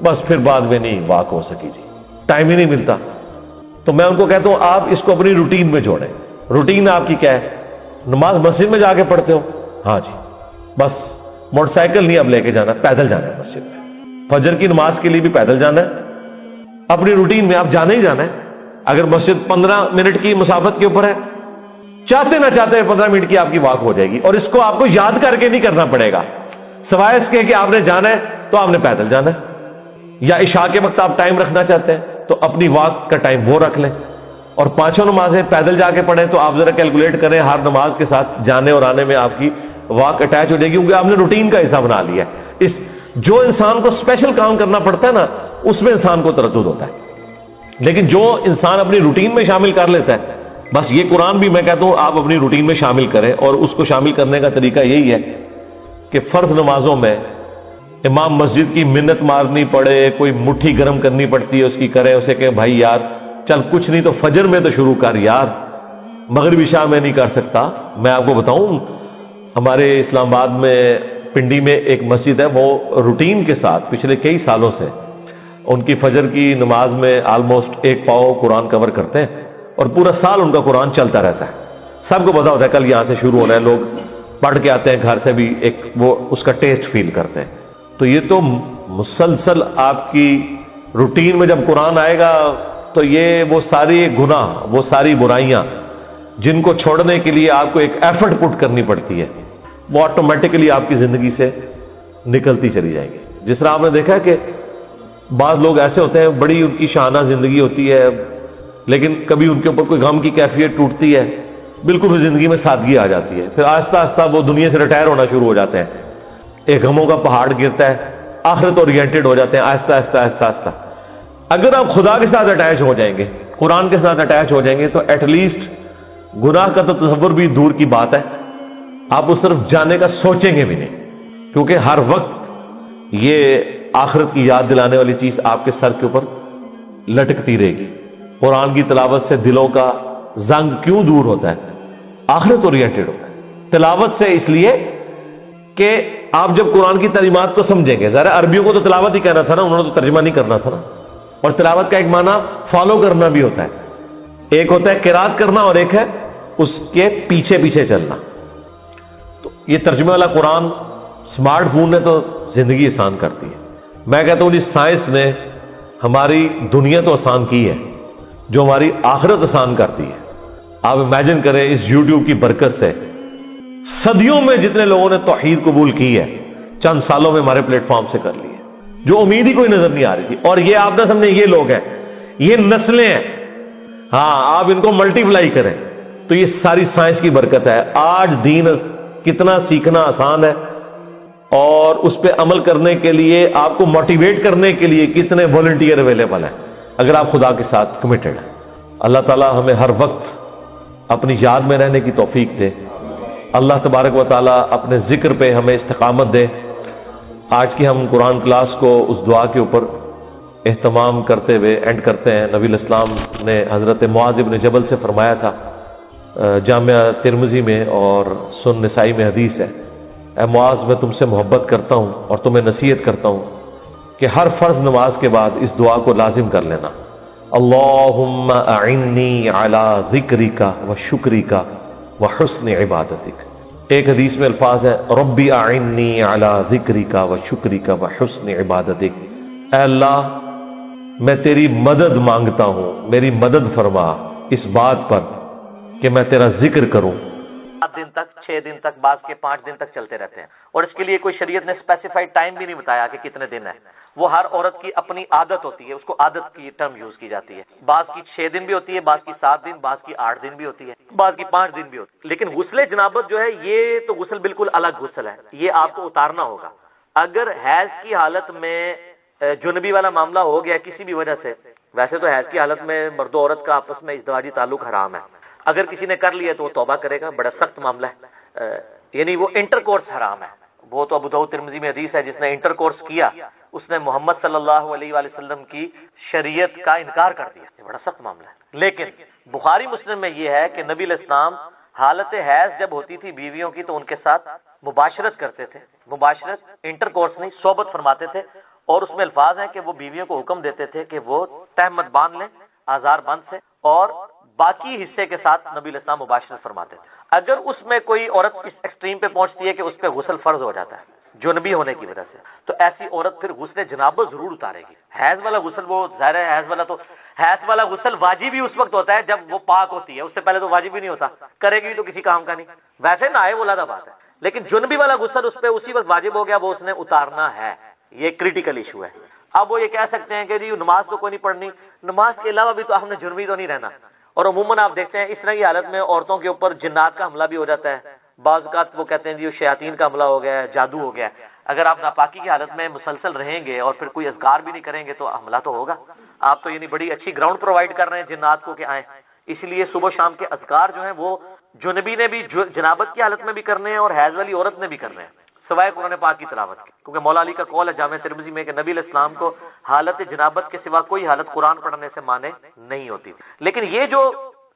بس پھر بعد میں نہیں واک ہو سکی جی, ٹائم ہی نہیں ملتا. تو میں ان کو کہتا ہوں آپ اس کو اپنی روٹین میں جوڑیں. روٹین آپ کی کیا ہے؟ نماز مسجد میں جا کے پڑھتے ہو, ہاں جی, بس موٹر سائیکل نہیں اب لے کے جانا, پیدل جانا ہے مسجد میں. فجر کی نماز کے لیے بھی پیدل جانا ہے. اپنی روٹین میں آپ جانا ہی جانا ہے. اگر مسجد 15 منٹ کی مسافت کے اوپر ہے, چاہتے نہ چاہتے 15 منٹ کی آپ کی واک ہو جائے گی. اور اس کو آپ کو یاد کر کے نہیں کرنا پڑے گا, سوائے اس کے کہ آپ نے جانا ہے تو آپ نے پیدل جانا ہے. یا عشاء کے وقت آپ ٹائم رکھنا چاہتے ہیں تو اپنی واک کا ٹائم وہ رکھ لیں, اور 5 نمازیں پیدل جا کے پڑھیں. تو آپ ذرا کیلکولیٹ کریں, ہر نماز کے ساتھ جانے اور آنے میں آپ کی واک اٹیچ ہو جائے گی, کیونکہ آپ نے روٹین کا حصہ بنا لیا ہے. جو انسان کو اسپیشل کام کرنا پڑتا ہے نا, اس میں انسان کو تردد ہوتا ہے. لیکن جو انسان اپنی روٹین میں شامل کر لیتا ہے, بس یہ قرآن بھی میں کہتا ہوں آپ اپنی روٹین میں شامل کریں. اور اس کو شامل کرنے کا طریقہ یہی ہے کہ فرض نمازوں میں امام مسجد کی منت مارنی پڑے, کوئی مٹھی گرم کرنی پڑتی ہے اس کی, کرے اسے کہ بھائی یار چل کچھ نہیں تو فجر میں تو شروع کر یار, مغرب عشاء میں نہیں کر سکتا. میں آپ کو بتاؤں, ہمارے اسلام آباد میں پنڈی میں ایک مسجد ہے, وہ روٹین کے ساتھ پچھلے کئی سالوں سے ان کی فجر کی نماز میں آلموسٹ 1 پاؤ قرآن کور کرتے ہیں, اور پورا سال ان کا قرآن چلتا رہتا ہے. سب کو پتا ہوتا ہے کل یہاں سے شروع ہونا ہے, لوگ پڑھ کے آتے ہیں گھر سے بھی, ایک وہ اس کا ٹیسٹ فیل کرتے ہیں. تو یہ تو مسلسل آپ کی روٹین میں جب قرآن آئے گا تو یہ وہ ساری گناہ, وہ ساری برائیاں جن کو چھوڑنے کے لیے آپ کو ایک ایفرٹ پٹ کرنی پڑتی ہے, وہ آٹومیٹکلی آپ کی زندگی سے نکلتی چلی جائیں گی. جس طرح آپ نے دیکھا کہ بعض لوگ ایسے ہوتے ہیں, بڑی ان کی شانہ زندگی ہوتی ہے, لیکن کبھی ان کے اوپر کوئی غم کی کیفیت ٹوٹتی ہے, بالکل بھی زندگی میں سادگی آ جاتی ہے. پھر آہستہ آہستہ وہ دنیا سے ریٹائر ہونا شروع ہو جاتے ہیں, ایک غموں کا پہاڑ گرتا ہے, آخرت اورینٹڈ ہو جاتے ہیں آہستہ آہستہ آہستہ آہستہ. اگر آپ خدا کے ساتھ اٹیچ ہو جائیں گے, قرآن کے ساتھ اٹیچ ہو جائیں گے, تو ایٹ لیسٹ گناہ کا تو تصور بھی دور کی بات ہے, آپ اس طرف جانے کا سوچیں گے بھی نہیں, کیونکہ ہر وقت یہ آخرت کی یاد دلانے والی چیز آپ کے سر کے اوپر لٹکتی رہے گی. قرآن کی تلاوت سے دلوں کا زنگ کیوں دور ہوتا ہے؟ آخرت اورینٹڈ ہوتا ہے. تلاوت سے اس لیے کہ آپ جب قرآن کی تعلیمات کو سمجھیں گے, ذرا عربیوں کو تو تلاوت ہی کہنا تھا نا, انہوں نے تو ترجمہ نہیں کرنا تھا نا. اور تلاوت کا ایک معنی فالو کرنا بھی ہوتا ہے, ایک ہوتا ہے قرات کرنا اور ایک ہے اس کے پیچھے پیچھے چلنا. تو یہ ترجمہ والا قرآن سمارٹ فون نے تو زندگی آسان کرتی ہے. میں کہتا ہوں جی سائنس نے ہماری دنیا تو آسان کی ہے, جو ہماری آخرت آسان کرتی ہے. آپ امیجن کریں اس یوٹیوب کی برکت سے صدیوں میں جتنے لوگوں نے توحید قبول کی ہے, چند سالوں میں ہمارے پلیٹ فارم سے کر لی ہے, جو امید ہی کوئی نظر نہیں آ رہی تھی. اور یہ آپ نہ سمجھیں یہ لوگ ہیں, یہ نسلیں ہیں. ہاں آپ ان کو ملٹی پلائی کریں تو یہ ساری سائنس کی برکت ہے. آج دین کتنا سیکھنا آسان ہے, اور اس پہ عمل کرنے کے لیے آپ کو موٹیویٹ کرنے کے لیے کتنے والنٹیئر اویلیبل ہیں اگر آپ خدا کے ساتھ کمیٹڈ ہیں. اللہ تعالی ہمیں ہر وقت اپنی یاد میں رہنے کی توفیق دے. اللہ تبارک و تعالی اپنے ذکر پہ ہمیں استقامت دے. آج کی ہم قرآن کلاس کو اس دعا کے اوپر اہتمام کرتے ہوئے اینڈ کرتے ہیں. نبی الاسلام نے حضرت معاذ بن جبل سے فرمایا تھا, جامعہ ترمذی میں اور سنن نسائی میں حدیث ہے, اے معاذ میں تم سے محبت کرتا ہوں اور تمہیں نصیحت کرتا ہوں کہ ہر فرض نماز کے بعد اس دعا کو لازم کر لینا، اللہم اعنی علی ذکرک و شکرک و حسن عبادتک۔ ایک حدیث میں الفاظ ہے ربی اعنی علی ذکرک و شکرک و حسن عبادتک، اے اللہ میں تیری مدد مانگتا ہوں، میری مدد فرما اس بات پر کہ میں تیرا ذکر کروں۔ 7 دن تک، 6 دن تک، بعض کے 5 دن تک چلتے رہتے ہیں، اور اس کے لیے کوئی شریعت نے اسپیسیفائڈ ٹائم بھی نہیں بتایا کہ کتنے دن ہے، وہ ہر عورت کی اپنی عادت ہوتی ہے، اس کو عادت کی ٹرم یوز کی جاتی ہے، بعض کی 6 دن بھی ہوتی ہے، بعض کی 7 دن، بعض کی 8 دن بھی ہوتی ہے، بعض کی 5 دن بھی ہوتی ہے۔ لیکن غسل جنابت جو ہے یہ تو غسل بالکل الگ غسل ہے، یہ آپ کو اتارنا ہوگا۔ اگر حیض کی حالت میں جنبی والا معاملہ ہو گیا کسی بھی وجہ سے، ویسے تو حیض کی حالت میں مرد و عورت کا آپس میں ازدواجی تعلق حرام ہے، اگر کسی نے کر لیا تو وہ توبہ کرے گا، بڑا سخت معاملہ ہے، یعنی وہ انٹر کورس حرام ہے، وہ تو ابو داؤد ترمذی میں حدیث ہے جس نے انٹر کورس کیا اس نے محمد صلی اللہ علیہ وآلہ وسلم کی شریعت کا انکار کر دیا، یہ بڑا سخت معاملہ ہے۔ لیکن بخاری مسلم میں یہ ہے کہ نبی علیہ السلام حالت حیض جب ہوتی تھی بیویوں کی تو ان کے ساتھ مباشرت کرتے تھے، مباشرت انٹر کورس نہیں، صحبت فرماتے تھے، اور اس میں الفاظ ہیں کہ وہ بیویوں کو حکم دیتے تھے کہ وہ تہمت باندھ لیں آزار بند سے، اور باقی حصے کے ساتھ نبی علیہ السلام مباشرت فرماتے تھے۔ اگر اس میں کوئی عورت اس ایکسٹریم پہ پہنچتی ہے کہ اس پہ غسل فرض ہو جاتا ہے جنبی ہونے کی وجہ سے، تو ایسی عورت پھر غسل جنابت ضرور اتارے گی۔ حیض والا غسل وہ ظاہر ہے، حیض والا غسل واجب ہی اس وقت ہوتا ہے جب وہ پاک ہوتی ہے، اس سے پہلے تو واجب ہی نہیں ہوتا، کرے گی تو کسی کام کا نہیں، ویسے نہ آئے وہ علیحدہ بات ہے، لیکن جنبی والا غسل اس پہ اسی وقت واجب ہو گیا، وہ اس نے اتارنا ہے، یہ کریٹیکل ایشو ہے۔ اب وہ یہ کہہ سکتے ہیں کہ جی نماز تو کوئی نہیں پڑھنی، نماز کے علاوہ بھی تو ہم نے جنبی تو نہیں رہنا، اور عموماً آپ دیکھتے ہیں اس طرح کی حالت میں عورتوں کے اوپر جنات کا حملہ بھی ہو جاتا ہے، بعض اوقات وہ کہتے ہیں جی شیاطین کا حملہ ہو گیا ہے، جادو ہو گیا ہے۔ اگر آپ ناپاکی کی حالت میں مسلسل رہیں گے اور پھر کوئی اذکار بھی نہیں کریں گے تو حملہ تو ہوگا۔ آپ تو یعنی بڑی اچھی گراؤنڈ پرووائڈ کر رہے ہیں جنات کو کہ آئیں، اس لیے صبح شام کے اذکار جو ہیں وہ جنبی نے بھی جنابت کی حالت میں بھی کرنے ہیں اور حیض والی عورت نے بھی کرنے ہیں، سوائے قرآن پاک کی تلاوت کے، کیونکہ مولا علی کا قول ہے جامع ترمذی میں کہ نبی علیہ السلام کو حالت جنابت کے سوا کوئی حالت قرآن پڑھنے سے مانے نہیں ہوتی تھی۔ لیکن یہ جو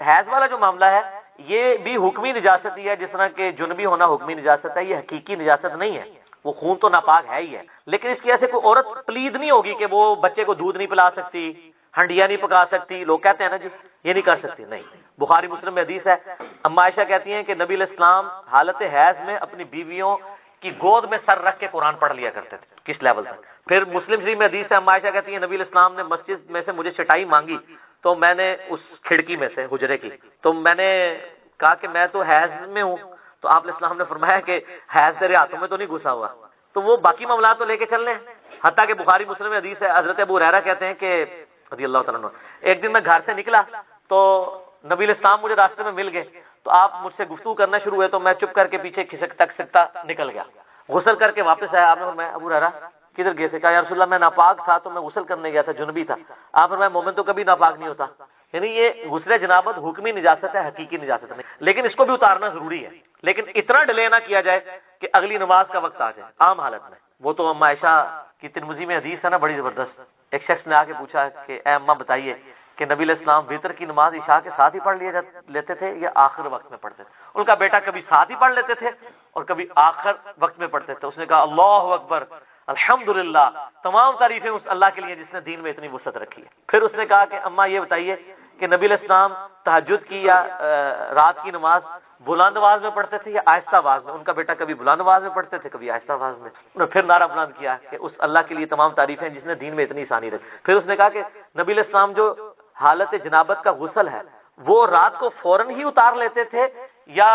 حیض والا جو معاملہ ہے یہ بھی حکمی نجاست ہی ہے، جس طرح کہ جنبی ہونا حکمی نجاست ہے، یہ حقیقی نجاست نہیں ہے، وہ خون تو ناپاک ہے ہی ہے، لیکن اس کی ایسے کوئی عورت پلید نہیں ہوگی کہ وہ بچے کو دودھ نہیں پلا سکتی، ہنڈیا نہیں پکا سکتی، لوگ کہتے ہیں نا جی یہ نہیں کر سکتی، نہیں۔ بخاری مسلم میں حدیث ہے، اما عائشہ کہتی ہیں کہ نبی علیہ السلام حالت حیض میں اپنی بیویوں کی گود میں سر رکھ کے قرآن پڑھ لیا کرتے تھے، کس لیول تک۔ پھر مسلم شریف میں حدیث ہے، اما عائشہ کہتی ہیں نبی علیہ السلام نے مسجد میں سے مجھے چٹائی مانگی تو میں نے اس کھڑکی میں سے حجرے کی تو میں نے کہا کہ میں تو حیض میں ہوں، تو آپ علیہ السلام نے فرمایا کہ حیض تیرے ہاتھوں میں تو نہیں گھسا ہوا، تو وہ باقی معاملات تو لے کے چل رہے ہیں۔ حتیٰ کہ بخاری مسلم میں حدیث ہے، حضرت ابو ہریرہ کہتے ہیں کہ رضی اللہ تعالیٰ عنہ، ایک دن میں گھر سے نکلا تو نبی علیہ السلام مجھے راستے میں مل گئے، تو آپ مجھ سے گفتگو کرنا شروع ہوئے تو میں چپ کر کے پیچھے کھسکتا نکل گیا، غسل کر کے واپس آیا۔ آپ نے فرمایا ابو ہریرہ کدھر گئے تھے؟ کہا یا رسول اللہ میں ناپاک تھا تو میں غسل کرنے گیا تھا، جنبی تھا۔ آپ فرمایا مومن تو کبھی ناپاک نہیں ہوتا، یعنی یہ غسل جنابت حکمی نجاست ہے، حقیقی نجاست نہیں، لیکن اس کو بھی اتارنا ضروری ہے، لیکن اتنا ڈیلے نہ کیا جائے کہ اگلی نماز کا وقت آ جائے عام حالت میں۔ وہ تو اما عائشہ کی ترمذی میں حدیث ہے نا بڑی زبردست، ایک شخص نے آ کے پوچھا کہ اے اماں بتائیے کہ نبی علیہ السلام وتر کی نماز عشاء کے ساتھ ہی پڑھ لیتے تھے یا آخر وقت میں پڑھتے تھے؟ ان کا بیٹا کبھی ساتھ ہی پڑھ لیتے تھے اور کبھی آخر وقت میں پڑھتے تھے۔ اس نے کہا اللہ اکبر الحمدللہ، تمام تعریفیں اس اللہ کے لیے جس نے دین میں اتنی وسعت رکھی ہے۔ پھر اس نے کہا کہ اماں یہ بتائیے کہ نبی علیہ السلام تہجد کی یا رات کی نماز بلند آواز میں پڑھتے تھے یا آہستہ آواز میں؟ ان کا بیٹا کبھی بلند آواز میں پڑھتے تھے کبھی آہستہ آواز میں۔ انہوں نے پھر نعرہ بلند کیا کہ اس اللہ کے لیے تمام تعریفیں جس نے دین میں اتنی آسانی رکھی۔ پھر اس نے کہا کہ نبی علیہ السلام جو حالت جنابت کا غسل ہے وہ رات کو فوراً ہی اتار لیتے تھے یا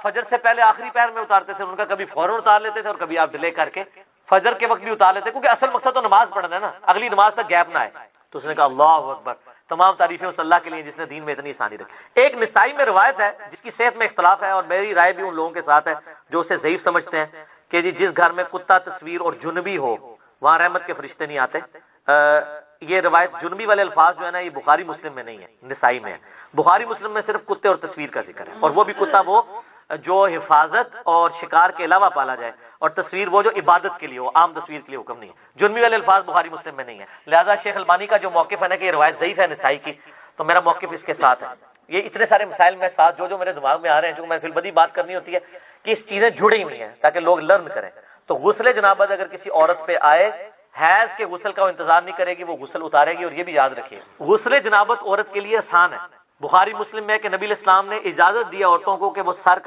فجر سے پہلے آخری پہر میں اتارتے تھے؟ ان کا کبھی فوراً اتار لیتے تھے اور کبھی آپ ڈیلے کر کے فجر کے وقت بھی اتار لیتے، کیونکہ اصل مقصد تو نماز پڑھنا ہے نا، اگلی نماز تک گیپ نہ آئے۔ تو اس نے کہا اللہ اکبر، تمام تعریفیں اس اللہ کے لیے جس نے دین میں اتنی آسانی رکھی۔ ایک نسائی میں روایت ہے جس کی صحت میں اختلاف ہے اور میری رائے بھی ان لوگوں کے ساتھ ہے جو اسے ضعیف سمجھتے ہیں کہ جی جس گھر میں کتا تصویر اور جنبی ہو وہاں رحمت کے فرشتے نہیں آتے۔ یہ روایت جنبی والے الفاظ جو ہے نا یہ بخاری مسلم میں نہیں ہے، نسائی میں ہے۔ بخاری مسلم میں صرف کتے اور تصویر کا ذکر ہے، اور وہ بھی کتا وہ جو حفاظت اور شکار کے علاوہ پالا جائے، اور تصویر وہ جو عبادت کے لیے ہو، عام تصویر کے لیے حکم نہیں ہے۔ جنبی والے الفاظ بخاری مسلم میں نہیں ہے، لہذا شیخ البانی کا جو موقف ہے نا کہ یہ روایت ضعیف ہے نسائی کی، تو میرا موقف اس کے ساتھ ہے، یہ اتنے سارے مسائل میں ساتھ جو میرے دماغ میں آ رہے ہیں، جو میں فی البدی بات کرنی ہوتی ہے کہ اس چیزیں جڑی ہوئی ہیں تاکہ لوگ لرن کریں. تو غسل جنابت اگر کسی عورت پہ آئے، حیض کے غسل کا وہ انتظار نہیں کرے گی، وہ غسل اتارے گی. اور یہ بھی یاد رکھیے غسل جنابت عورت کے لیے آسان ہے. بخاری مسلم میں کہ نبی علیہ السلام نے اجازت دیا عورتوں کو کہ وہ سر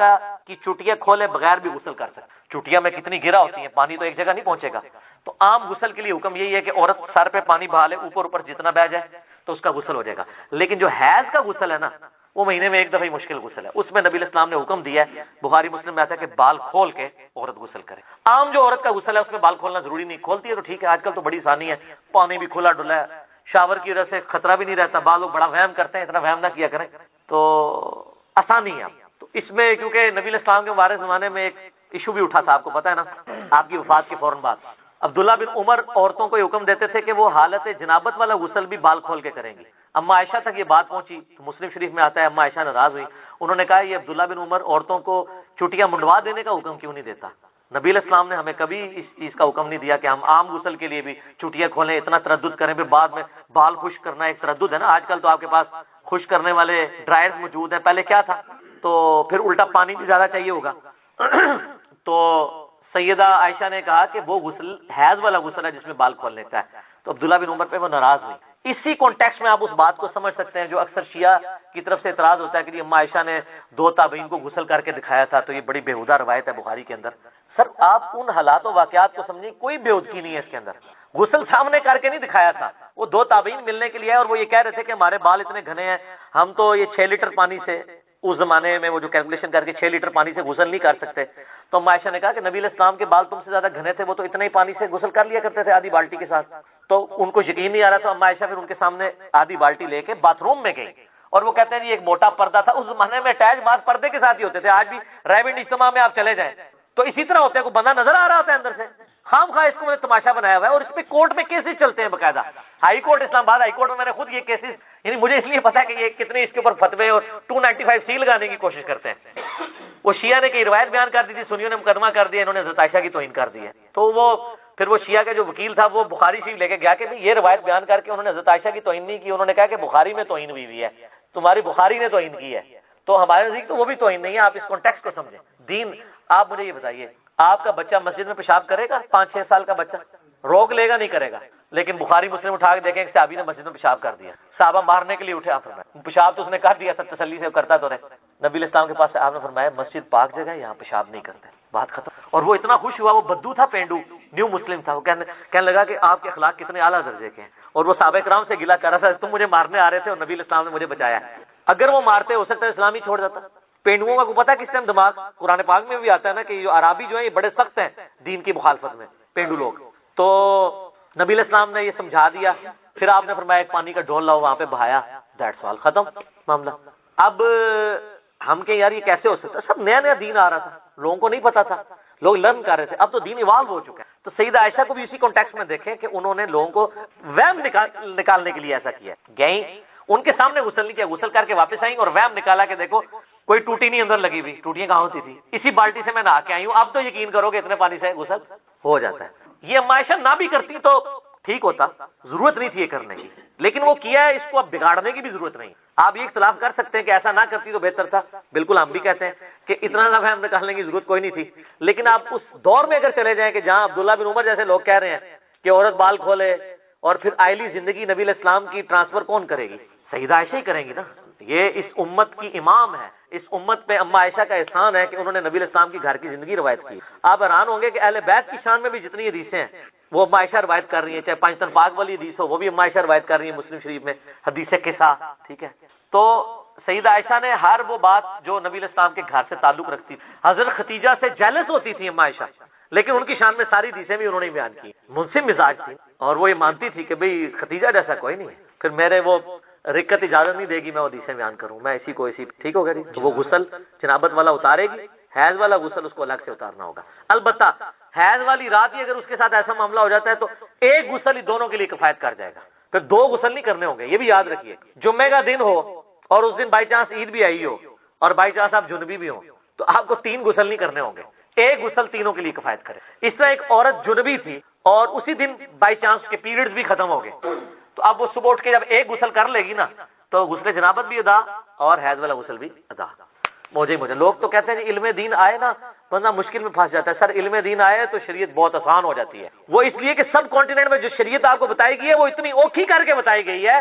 کی چوٹیاں کھولے بغیر بھی غسل کر سکتے. چوٹیاں میں کتنی گرا ہوتی ہیں، پانی تو ایک جگہ نہیں پہنچے گا. تو عام غسل کے لیے حکم یہی ہے کہ عورت سر پہ پانی بہا لے، اوپر جتنا بہ جائے تو اس کا غسل ہو جائے گا. لیکن جو حیض کا غسل ہے نا، وہ مہینے میں ایک دفعہ ہی مشکل غسل ہے. اس میں نبی علیہ السلام نے حکم دیا ہے، بخاری مسلم میں آتا ہے کہ بال کھول کے عورت غسل کرے. عام جو عورت کا غسل ہے اس میں بال کھولنا ضروری نہیں، کھولتی ہے تو ٹھیک ہے. آج کل تو بڑی آسانی ہے، پانی بھی کھلا ڈلا ہے، شاور کی وجہ سے خطرہ بھی نہیں رہتا. بعض لوگ بڑا وہم کرتے ہیں، اتنا وہم نہ کیا کریں، تو آسانی ہے. تو اس میں کیونکہ نبی علیہ السلام کے مبارک زمانے میں ایک ایشو بھی اٹھا تھا، آپ کو پتا ہے نا، آپ کی وفات کے فوراً بعد عبداللہ بن عمر عورتوں کو یہ حکم دیتے تھے کہ وہ حالت جنابت والا غسل بھی بال کھول کے کریں گی. اما عائشہ تک یہ بات پہنچی تو مسلم شریف میں آتا ہے اما عائشہ ناراض ہوئی. انہوں نے کہا یہ عبداللہ بن عمر عورتوں کو چٹیاں منڈوا دینے کا حکم کیوں نہیں دیتا؟ نبی علیہ السلام نے ہمیں کبھی اس چیز کا حکم نہیں دیا کہ ہم عام غسل کے لیے بھی چٹیاں کھولیں، اتنا تردد کریں، پھر بعد میں بال خشک کرنا ایک تردد ہے نا. آج کل تو آپ کے پاس خشک کرنے والے ڈرائرز موجود ہیں، پہلے کیا تھا؟ تو پھر الٹا پانی بھی زیادہ چاہیے ہوگا. تو سیدہ عائشہ نے کہا کہ وہ غسل حیض والا غسل ہے جس میں بال کھولنے کا ہے. تو عبداللہ بن عمر پہ وہ ناراض ہوئی. اسی کانٹیکسٹ میں آپ اس بات کو سمجھ سکتے ہیں جو اکثر شیعہ کی طرف سے اعتراض ہوتا ہے کہ اما عائشہ نے 2 تابعین کو غسل کر کے دکھایا تھا، تو یہ بڑی بیہودہ روایت ہے بخاری کے اندر. سر آپ ان حالات و واقعات کو سمجھیں، کوئی بیہودگی نہیں ہے اس کے اندر. غسل سامنے کر کے نہیں دکھایا تھا، وہ 2 تابعین ملنے کے لیے آئے اور وہ یہ کہہ رہے تھے کہ ہمارے بال اتنے گھنے ہیں، ہم تو یہ 6 لیٹر پانی سے، اس زمانے میں وہ جو کیلکولیشن کر کے 6 لیٹر پانی سے غسل نہیں کر سکتے. تو اما عائشہ نے کہا کہ نبی علیہ السلام کے بال تم سے زیادہ گھنے تھے، وہ تو اتنے ہی پانی سے غسل کر لیا کرتے تھے آدھی بالٹی کے ساتھ. تو ان کو یقین نہیں آ رہا، تو اما عائشہ پھر ان کے سامنے آدھی بالٹی لے کے باتھ روم میں گئی اور وہ کہتے ہیں جی ایک موٹا پردہ تھا. اس زمانے میں اٹیچ باتھ پردے کے ساتھ ہی ہوتے تھے. آج بھی ریونڈ اجتماع میں آپ چلے جائیں تو اسی طرح ہوتے ہیں، کوئی بندہ نظر آ رہا ہوتا ہے اندر سے. خام خواہ اس کو میں نے تماشا بنایا ہوا ہے. اور اس پہ کورٹ میں کیسز چلتے ہیں باقاعدہ. ہائی کورٹ اسلام آباد ہائی کورٹ میں میں نے خود یہ کیسز، یعنی مجھے اس لیے پتا ہے کہ یہ کتنے اس کے اوپر فتوے اور 295 سی لگانے کی کوشش کرتے ہیں. وہ شیعہ نے کہ روایت بیان کر دی تھی، سنیوں نے مقدمہ کر دیا، انہوں نے حضرت عائشہ کی توہین کر دی ہے. تو وہ پھر وہ شیعہ کا جو وکیل تھا وہ بخاری شریف لے کے گیا کہ یہ روایت بیان کر کے انہوں نے حضرت عائشہ کی توہین نہیں کی. انہوں نے کہا کہ بخاری میں توہین ہوئی ہے، تمہاری بخاری نے توہین کی ہے. تو ہمارے نزدیک تو وہ بھی توہین نہیں ہے. آپ اس کانٹیکسٹ کو سمجھیں. دین، آپ مجھے یہ بتائیے، آپ کا بچہ مسجد میں پیشاب کرے گا؟ 5-6 سال کا بچہ روک لے گا؟ نہیں کرے گا. لیکن بخاری مسلم اٹھا کے دیکھیں کہ صحابی نے مسجد میں پیشاب کر دیا، صحابہ مارنے کے لیے اٹھے. آپ فرمایا پیشاب تو اس نے کر دیا، سب تسلی سے کرتا تو رہے. نبی علیہ السلام کے پاس آپ نے فرمایا مسجد پاک جگہ ہے، یہاں پیشاب نہیں کرتے، بات ختم. اور وہ اتنا خوش ہوا، وہ بدو تھا، پینڈو نیو مسلم تھا، وہ کہنے لگا کہ آپ کے اخلاق کتنے اعلیٰ درجے کے ہیں. اور وہ صحابہ کرام سے گلا کر رہا تھا، تم مجھے مارنے آ رہے تھے اور نبی علیہ السلام نے مجھے بچایا. اگر وہ مارتے ہو سکتا ہے اسلام ہی چھوڑ جاتا. پینڈوؤں کا کو پتا کس ٹائم دماغ، قرآن پاک میں بھی آتا ہے نا کہ جو عرابی جو ہے یہ بڑے سخت ہیں دین کی مخالفت میں، پینڈو لوگ. تو نبی علیہ السلام نے یہ سمجھا دیا. پھر آپ نے فرمایا ایک پانی کا ڈھول لاؤ، وہاں پہ بہایا، دیٹس آل، ختم معاملہ. اب ہم کہ یار یہ کیسے ہو سکتا ہے؟ سب نیا نیا دین آ رہا تھا، لوگوں کو نہیں پتا تھا، لوگ لرن کر رہے تھے. اب تو دین ایوالو ہو چکا ہے. تو سیدہ عائشہ کو بھی اسی کانٹیکسٹ میں دیکھیں کہ انہوں نے لوگوں کو وہم نکالنے کے لیے ایسا کیا. گئیں ان کے سامنے غسل نہیں کیا، غسل کر کے واپس آئیں اور وہم نکالا کہ دیکھو کوئی ٹوٹی نہیں اندر لگی ہوئی. ٹوٹیاں کہاں ہوتی تھی؟ اسی بالٹی سے میں نہا کے آئی ہوں. اب تو یقین کرو کہ اتنے پانی سے غسل ہو جاتا ہے. یہ اما عائشہ نہ بھی کرتی تو ٹھیک ہوتا، ضرورت نہیں تھی یہ کرنے کی، لیکن وہ کیا ہے، اس کو اب بگاڑنے کی بھی ضرورت نہیں. آپ یہ اختلاف کر سکتے ہیں کہ ایسا نہ کرتی تو بہتر تھا، بالکل ہم بھی کہتے ہیں کہ اتنا نہ ہم نکالنے کی ضرورت کوئی نہیں تھی. لیکن آپ اس دور میں اگر چلے جائیں کہ جہاں عبداللہ بن عمر جیسے لوگ کہہ رہے ہیں کہ عورت بال کھولے اور پھر آئلی زندگی نبی علیہ السلام کی ٹرانسفر کون کرے گی؟ سیدہ عائشہ ہی کریں گی نا. یہ اس امت کی امام ہے. اس امت پہ اما عائشہ کا احسان ہے کہ انہوں نے نبی علیہ السلام کی گھر کی زندگی روایت کی. آپ حیران ہوں گے کہ اہل بیت کی شان میں بھی جتنی حدیثیں ہیں وہ اما عائشہ روایت کر رہی ہیں، چاہے پانچ پاک والی حدیث ہو وہ بھی اما عائشہ روایت کر رہی ہیں مسلم شریف میں، حدیث قصہ. ٹھیک ہے، تو سیدہ عائشہ نے ہر وہ بات جو نبی علیہ السلام کے گھر سے تعلق رکھتی، حضرت ختیجہ سے جیلس ہوتی تھی اما عائشہ، لیکن ان کی شان میں ساری حدیثیں بھی انہوں نے بیان کی. منصف مزاج تھی اور وہ یہ مانتی تھی کہ بھئی ختیجہ جیسا کوئی نہیں ہے. پھر میرے وہ رکت اجازت نہیں دے گی میں وہ حدیثیں بیان کروں، میں اسی کو اسی. ٹھیک ہو گیا جی. تو وہ غسل جنابت والا اتارے گی، حیض والا غسل اس کو الگ سے اتارنا ہوگا. البتہ حیض والی رات ہی اگر اس کے ساتھ ایسا معاملہ ہو جاتا ہے تو ایک غسل ہی دونوں کے لیے کفایت کر جائے گا، پھر 2 غسل نہیں کرنے ہوں گے. یہ بھی یاد رکھیے، جمعے کا دن ہو اور اس دن بائی چانس عید بھی آئی ہو اور بائی چانس آپ جنبی بھی ہوں تو آپ کو 3 غسل نہیں کرنے ہوں گے، ایک غسل تینوں کے لیے کفایت کرے. اس طرح ایک عورت جنبی تھی اور اسی دن بائی چانس کے پیریڈز بھی ختم ہو گئے، تو اب وہ صبح اٹھ کے جب ایک غسل کر لے گی نا تو غسل جنابت بھی ادا اور حیض والا غسل بھی ادا. مجھے لوگ تو کہتے ہیں جی علم دین آئے نا بندہ مشکل میں پھنس جاتا ہے. سر علم دین آئے تو شریعت بہت آسان ہو جاتی ہے. وہ اس لیے کہ سب کانٹیننٹ میں جو شریعت آپ کو بتائی گئی ہے وہ اتنی اوکھی کر کے بتائی گئی ہے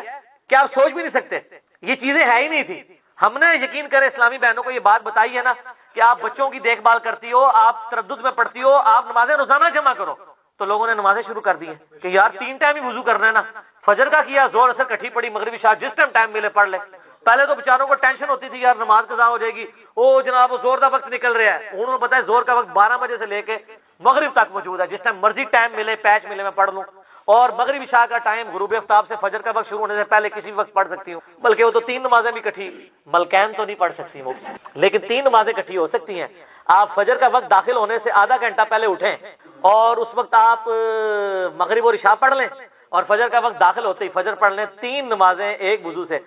کہ آپ سوچ بھی نہیں سکتے. یہ چیزیں ہے ہی نہیں تھی. ہم نے یقین کرے اسلامی بہنوں کو یہ بات بتائی ہے نا کہ آپ بچوں کی دیکھ بھال کرتی ہو, آپ تردد میں پڑھتی ہو, آپ نمازیں روزانہ جمع کرو, تو لوگوں نے نمازیں شروع کر دی ہیں کہ یار 3 ٹائم ہی وضو کرنا ہے نا, فجر کا کیا, زور اثر کٹھی پڑی, مغربی عشاء جس ٹائم ملے پڑھ لے. پہلے تو بیچاروں کو ٹینشن ہوتی تھی یار نماز قضا ہو جائے گی, او جناب وہ زور کا وقت نکل رہا ہے. انہوں نے بتایا زور کا وقت 12 بجے سے لے کے مغرب تک موجود ہے, جس ٹائم مرضی ٹائم ملے پیچ ملے میں پڑھ لوں. اور مغرب عشاء کا ٹائم غروب آفتاب سے فجر کا وقت شروع ہونے سے پہلے کسی وقت پڑھ سکتی ہوں. بلکہ وہ تو 3 نمازیں بھی کٹھی, ملکین تو نہیں پڑھ سکتی وہ, لیکن 3 نمازیں کٹھی ہو سکتی ہیں. آپ فجر کا وقت داخل ہونے سے آدھا گھنٹہ پہلے اٹھیں اور اس وقت آپ مغرب اور عشاء پڑھ لیں, اور فجر کا وقت داخل ہوتے ہی فجر پڑھ لیں. 3 نمازیں ایک وضو سے.